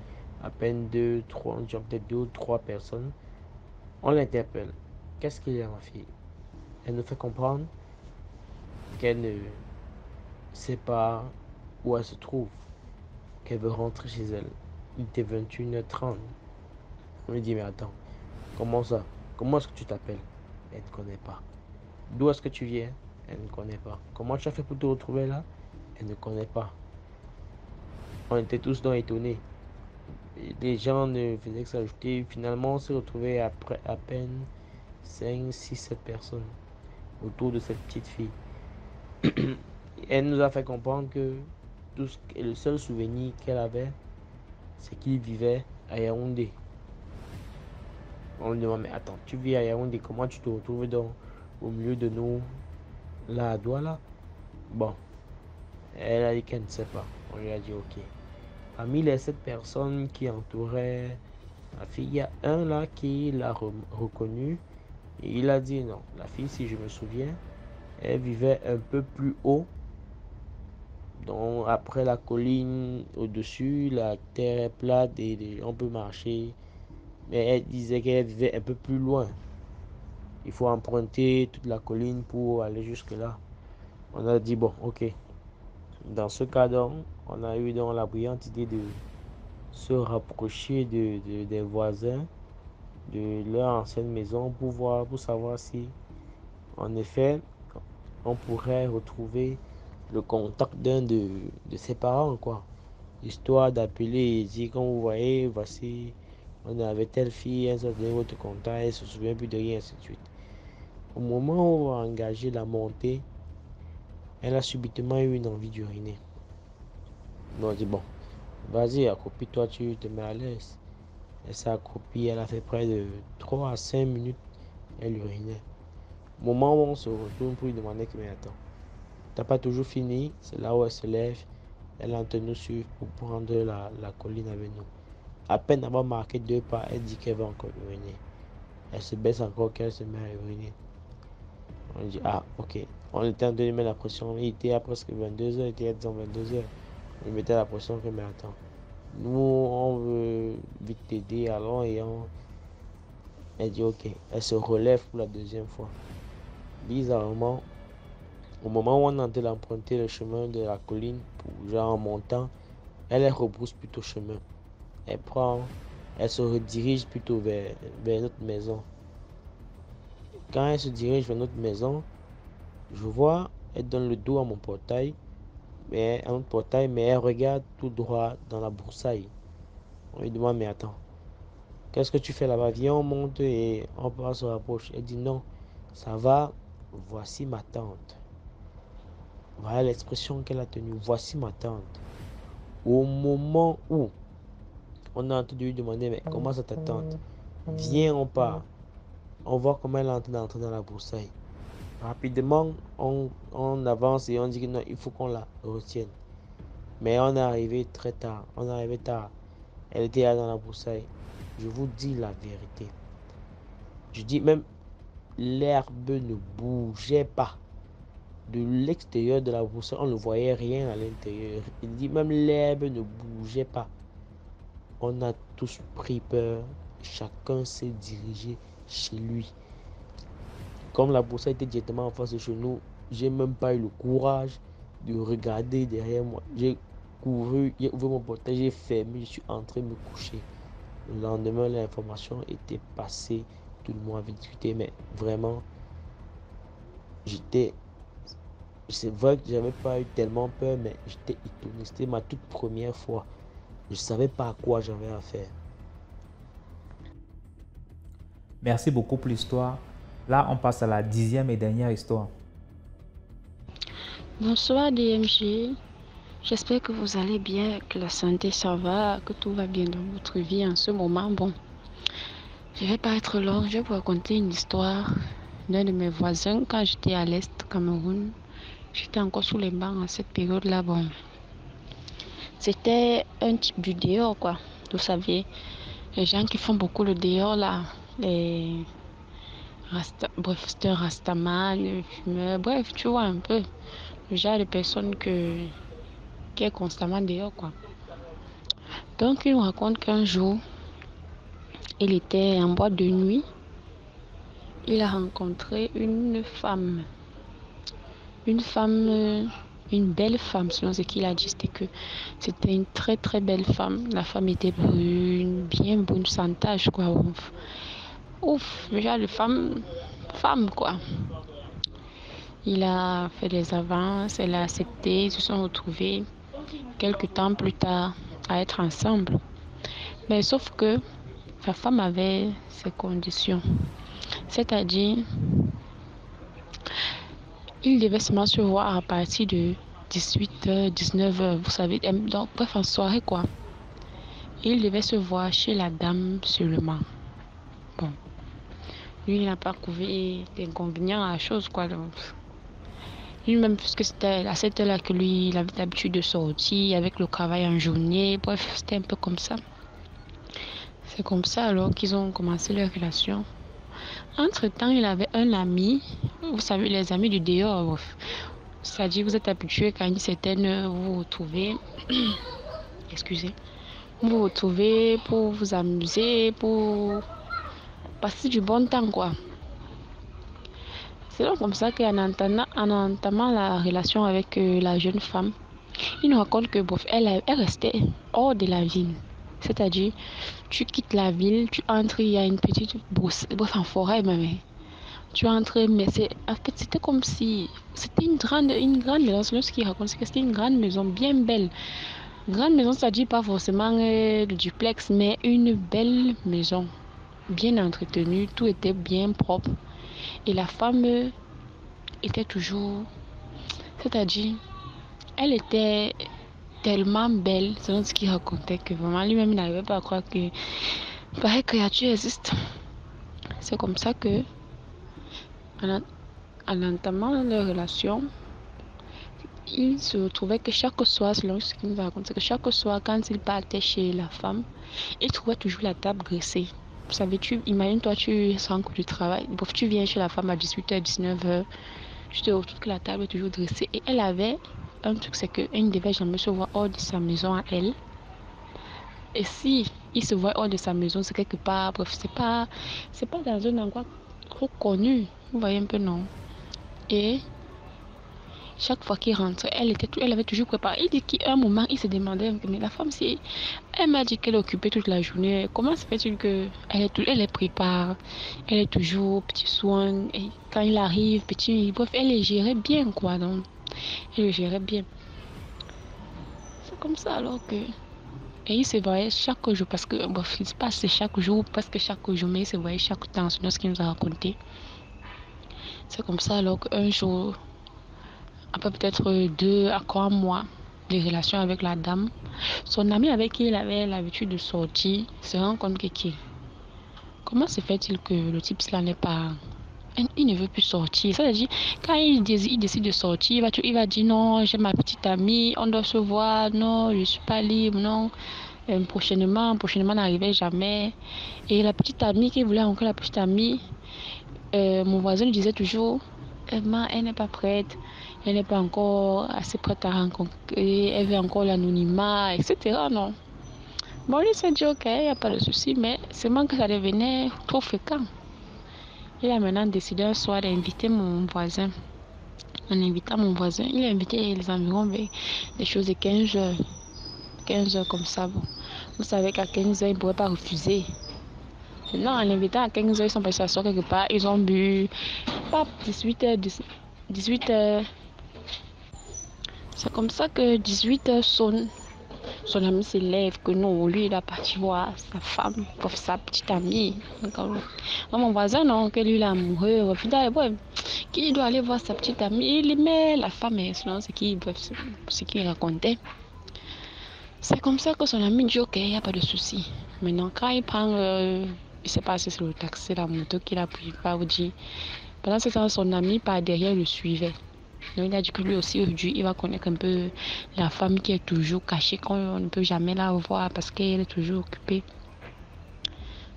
À peine peut-être 2 ou 3 personnes. On l'interpelle. Qu'est-ce qu'il y a, ma fille? Elle nous fait comprendre qu'elle ne sait pas où elle se trouve, qu'elle veut rentrer chez elle. Il était 21h30. On lui dit, mais attends, comment ça? Comment est-ce que tu t'appelles? Elle ne connaît pas. D'où est-ce que tu viens? Elle ne connaît pas. Comment tu as fait pour te retrouver là? Elle ne connaît pas. On était tous donc étonnés. Et les gens ne faisaient que s'ajouter. Finalement, on s'est retrouvés après à peine 5, 6, 7 personnes autour de cette petite fille. Elle nous a fait comprendre que le seul souvenir qu'elle avait, c'est qu'il vivait à Yaoundé. On lui demande, mais attends, tu vis à Yaoundé, comment tu te retrouves donc au milieu de nous, là à Douala? Bon, elle a dit qu'elle ne sait pas. On lui a dit, ok. Parmi les 7 personnes qui entouraient la fille, il y a un là qui l'a reconnu. Et il a dit, non, la fille, si je me souviens, elle vivait un peu plus haut. Donc après la colline au-dessus, la terre est plate et on peut marcher. Mais elle disait qu'elle vivait un peu plus loin. Il faut emprunter toute la colline pour aller jusque là. On a dit bon, ok. Dans ce cas donc, on a eu donc la brillante idée de se rapprocher des voisins de leur ancienne maison pour savoir si en effet on pourrait retrouver le contact d'un de ses parents, quoi. Histoire d'appeler et dire, comme vous voyez, voici, on avait telle fille, elle a donné votre contact, elle ne se souvient plus de rien, ainsi de suite. Au moment où on a engagé la montée, elle a subitement eu une envie d'uriner. On a dit, bon, vas-y, accroupis-toi, tu te mets à l'aise. Elle s'est accroupie, elle a fait près de 3 à 5 minutes, elle urinait. Au moment où on se retourne pour lui demander, mais attends, t'as pas toujours fini? C'est là où elle se lève, elle entend nous suivre pour prendre la colline avec nous. À peine avoir marqué 2 pas, elle dit qu'elle va encore uriner. Elle se baisse encore, qu'elle se met à uriner. On dit, ah, ok. On était en train de lui mettre la pression. Il était à presque 22h, il était à 22h. On lui mettait la pression que, mais attends, nous, on veut vite t'aider, alors, elle dit, ok. Elle se relève pour la 2e fois. Bizarrement, au moment où on est en train d'emprunter le chemin de la colline, genre en montant, elle rebrousse plutôt chemin. Elle se redirige plutôt vers notre maison. Quand elle se dirige vers notre maison, je vois, elle donne le dos à mon portail, mais elle regarde tout droit dans la broussaille. On lui demande, mais attends, Qu'est-ce que tu fais là-bas? Viens, on monte et on se rapproche. Elle dit non, ça va, voici ma tante. Voilà l'expression qu'elle a tenue, voici ma tante. Au moment où on a entendu lui demander, mais comment ça ta tante? Viens, on part. On voit comment elle est en train d'entrer dans la broussaille. Rapidement, on avance et on dit que non, il faut qu'on la retienne. Mais on est arrivé très tard. On est arrivé tard. Elle était là dans la broussaille. Je vous dis la vérité. Je dis même, l'herbe ne bougeait pas. De l'extérieur de la broussaille, on ne voyait rien à l'intérieur. Il dit même l'herbe ne bougeait pas. On a tous pris peur. Chacun s'est dirigé chez lui. Comme la broussaille était directement en face de chez nous, j'ai même pas eu le courage de regarder derrière moi. J'ai couru, j'ai ouvert mon portail, j'ai fermé, je suis entré me coucher. Le lendemain, l'information était passée, tout le monde avait discuté, mais vraiment, c'est vrai que j'avais pas eu tellement peur, mais j'étais étonné. C'était ma toute première fois. Je savais pas à quoi j'avais affaire. Merci beaucoup pour l'histoire. Là, on passe à la 10e et dernière histoire. Bonsoir DMG. J'espère que vous allez bien, que la santé ça va, que tout va bien dans votre vie en ce moment. Bon, je vais pas être long, je vais vous raconter une histoire d'un de mes voisins quand j'étais à l'Est Cameroun. J'étais encore sous les bancs à cette période-là. Bon, c'était un type du dehors, quoi. Vous savez, les gens qui font beaucoup le dehors, là, bref, c'était un rastaman, fumeur, bref, tu vois un peu le genre de personne qui est constamment dehors, quoi. Donc, il nous raconte qu'un jour, il était en boîte de nuit. Il a rencontré une femme. Une belle femme, selon ce qu'il a dit, c'était que c'était une très très belle femme. La femme était brune, bien brune, sans tache, quoi. Ouf, le genre de femme, quoi. Il a fait des avances, elle a accepté, ils se sont retrouvés quelques temps plus tard à être ensemble. Mais sauf que sa femme avait ses conditions. C'est-à-dire, il devait seulement se voir à partir de 18h, 19h, vous savez, donc bref, en soirée, quoi. Il devait se voir chez la dame seulement. Bon. Lui, il n'a pas trouvé d'inconvénients à la chose, quoi. Donc, lui-même, puisque c'était à cette heure-là que lui, il avait l'habitude de sortir avec le travail en journée. Bref, c'était un peu comme ça. C'est comme ça alors qu'ils ont commencé leur relation. Entre-temps, il avait un ami. Vous savez, les amis du dehors. Bref. C'est-à-dire, vous êtes habitué quand une certaine heure, vous vous retrouvez. Excusez. Vous vous retrouvez pour vous amuser, pour passer du bon temps, quoi. C'est donc comme ça qu'en entamant la relation avec la jeune femme, il nous raconte que bref, elle restait hors de la ville. C'est-à-dire, tu quittes la ville, tu entres, il y a une petite brousse, bref, en forêt même. Tu entres, mais en fait, c'était comme si c'était une grande maison. Selon ce qu'il raconte, c'est que c'était une grande maison, bien belle. Grande maison, c'est-à-dire pas forcément le duplex, mais une belle maison, bien entretenue, tout était bien propre. Et la femme était toujours, c'est-à-dire, elle était tellement belle, selon ce qu'il racontait, que vraiment lui-même il n'arrivait pas à croire que pareille créature existe. C'est comme ça que, en entamant leur relation, il se retrouvait que chaque soir, selon ce qu'il nous racontait, que chaque soir, quand il partait chez la femme, il trouvait toujours la table graissée. Vous savez, imagine-toi, tu rentres du travail, bref, tu viens chez la femme à 18h, 19h, tu te retrouves que la table est toujours dressée. Et elle avait un truc, c'est qu'elle ne devait jamais se voir hors de sa maison à elle. Et si il se voit hors de sa maison, c'est quelque part, bref, c'est pas dans un endroit trop connu. Vous voyez un peu, non? Et chaque fois qu'il rentrait, elle avait toujours préparé. Il dit qu'à un moment, il se demandait, mais la femme, si elle m'a dit qu'elle est occupée toute la journée, comment se fait-il qu'elle elle prépare, elle est toujours petit soin, et quand il arrive, petit, bref, elle les gérait bien, quoi. Donc, elle le gérait bien. C'est comme ça alors que Et il se voyait chaque jour, parce que, bon, c'est pas c'est chaque jour, presque chaque jour, mais il se voyait chaque temps, selon ce qu'il nous a raconté. C'est comme ça, alors qu'un jour, après peut-être 2 à 3 mois de relation avec la dame, son ami avec qui il avait l'habitude de sortir se rend compte que comment se fait-il que le type cela n'est pas... Il ne veut plus sortir. Ça veut dire, quand il décide de sortir, il va dire non, j'ai ma petite amie, on doit se voir, non, je ne suis pas libre, non. Prochainement n'arrivait jamais. Et la petite amie qui voulait encore la petite amie, mon voisin lui disait toujours, Emma, elle n'est pas prête, elle n'est pas encore assez prête à rencontrer, elle veut encore l'anonymat, etc. Non. Bon, lui s'est dit, ok, il n'y a pas de souci, mais seulement que ça devenait trop fréquent. Il a maintenant décidé un soir d'inviter mon voisin. En invitant mon voisin, il a invité les environs vers des choses de 15 heures. 15 heures comme ça. Bon. Vous savez qu'à 15 heures, il ne pourrait pas refuser. Non, en invitant à 15 heures, ils sont passés s'asseoir quelque part. Ils ont bu. Pas 18 heures. 18 heures. C'est comme ça que 18 heures sonne. Son ami s'élève que non, lui, il a parti voir sa femme, sa petite amie. Mon voisin, non, que lui, il est amoureux. Qui doit aller voir sa petite amie. Il aimait la femme, et selon ce qu'il racontait. C'est comme ça que son ami dit, ok, il n'y a pas de souci. Maintenant, quand il prend, il s'est passé sur le taxi, la moto qu'il a pris, pas vous dire. Pendant ce temps, son ami par derrière le suivait. Donc, il a dit que lui aussi, aujourd'hui, il va connaître un peu la femme qui est toujours cachée, qu'on ne peut jamais la voir parce qu'elle est toujours occupée.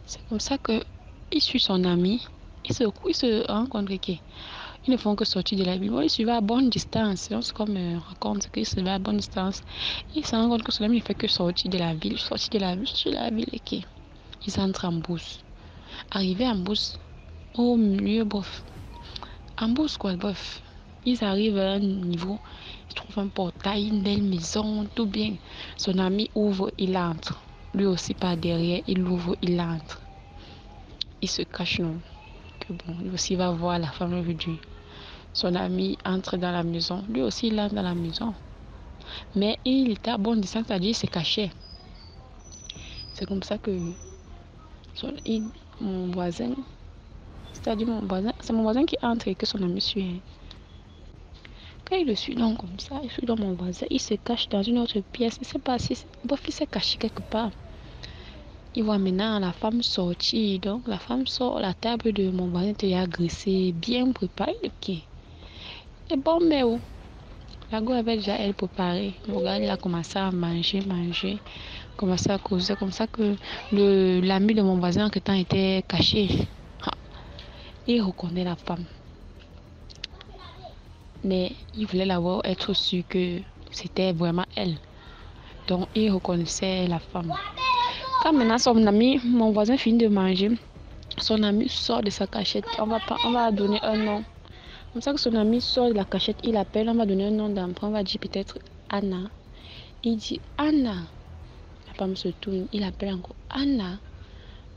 C'est comme ça qu'il suit son ami. Il se rencontre qu'ils ne font que sortir de la ville. Bon, il suivait à bonne distance. C'est comme raconte qu'il se met à bonne distance. Il se rend compte que son ami ne fait que sortir de la ville, et qu'ils entrent en bourse. Arrivé en bourse, au milieu, en bourse, bref. Ils arrivent à un niveau, ils trouvent un portail, une belle maison, tout bien. Son ami ouvre, il entre. Lui aussi par derrière, il ouvre, il entre. Il se cache, non. Que bon, lui aussi va voir la femme aujourd'hui. Son ami entre dans la maison. Lui aussi, il entre dans la maison. Mais il était à bonne distance, c'est-à-dire il se cachait. C'est comme ça que mon voisin, c'est-à-dire c'est mon voisin qui entre et que son ami suit. Quand il le suit donc comme ça, il suit dans mon voisin, il se cache dans une autre pièce. Il ne sait pas si il s'est caché quelque part. Il voit maintenant la femme sortir. Donc la femme sort, la table de mon voisin était agressée, bien préparée. Okay. Et bon, mais où? La go avait déjà elle préparée. Le gars, il a commencé à manger, commencé à causer. Comme ça que l'ami de mon voisin qui était caché, il reconnaît la femme. Mais il voulait la voir, être sûr que c'était vraiment elle. Donc il reconnaissait la femme. Quand maintenant son ami, mon voisin finit de manger, son ami sort de sa cachette. On va donner un nom. Comme ça que son ami sort de la cachette, il appelle, on va donner un nom d'emprunt, on va dire peut-être Anna. Il dit Anna. La femme se tourne, il appelle encore Anna.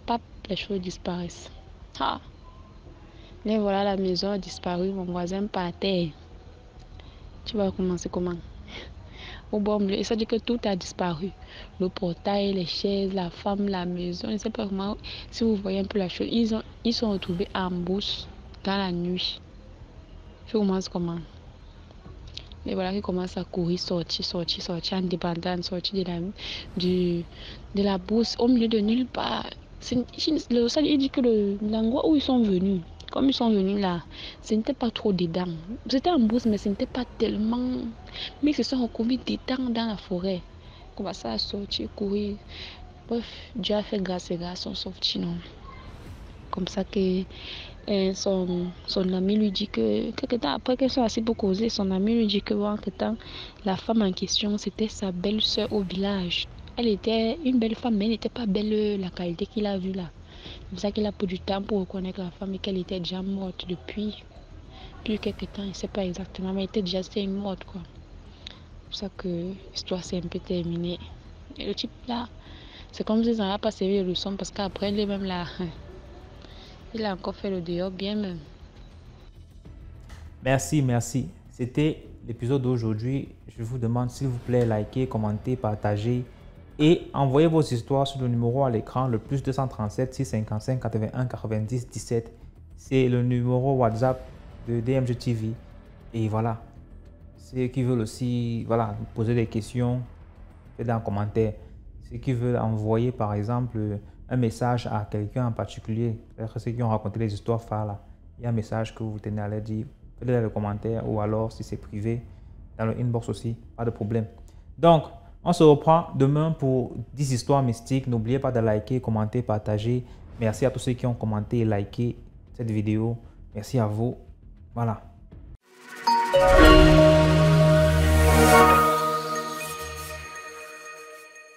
Pap, les choses disparaissent. Mais voilà, la maison a disparu, mon voisin par terre. Tu vas commencer comment? Au bon milieu, ça dit que tout a disparu. Le portail, les chaises, la femme, la maison. Je ne sais pas comment. Si vous voyez un peu la chose, ils sont retrouvés en bourse dans la nuit. Je commence comment? Et voilà qu'il commence à courir, sortir, indépendant, sortir de la bourse au milieu de nulle part. Il dit que l'endroit où ils sont venus, comme ils sont venus là, ce n'était pas trop dedans. C'était en bourse, mais ce n'était pas tellement. Mais ils se sont retrouvés dedans dans la forêt. On va ça sortir, courir. Bref, Dieu a fait grâce et grâce, sont sortis, non. Comme ça que son ami lui dit que, quelque temps après qu'elles sont assis pour causer, son ami lui dit que, la femme en question, c'était sa belle-sœur au village. Elle était une belle femme, mais elle n'était pas belle la qualité qu'il a vue là. C'est pour ça qu'il a pris du temps pour reconnaître la femme et qu'elle était déjà morte depuis quelques temps. Il ne sait pas exactement, mais elle était déjà morte, quoi. C'est pour ça que l'histoire s'est un peu terminée. Et le type là, c'est comme si ça n'a pas servi de leçon parce qu'après, il est même là. Il a encore fait le dehors bien même. Merci. C'était l'épisode d'aujourd'hui. Je vous demande s'il vous plaît, likez, commentez, partagez et envoyez vos histoires sur le numéro à l'écran, le plus 237 655 81 90 17. C'est le numéro WhatsApp de DMG TV. Et voilà. Ceux qui veulent aussi poser des questions, faites en commentaire. Ceux qui veulent envoyer par exemple un message à quelqu'un en particulier, ceux qui ont raconté les histoires phares là, il y a un message que vous tenez à leur dire, faites-le dans les commentaires ou alors si c'est privé, dans le inbox aussi, pas de problème. Donc, on se reprend demain pour 10 histoires mystiques. N'oubliez pas de liker, commenter, partager. Merci à tous ceux qui ont commenté et liké cette vidéo. Merci à vous. Voilà.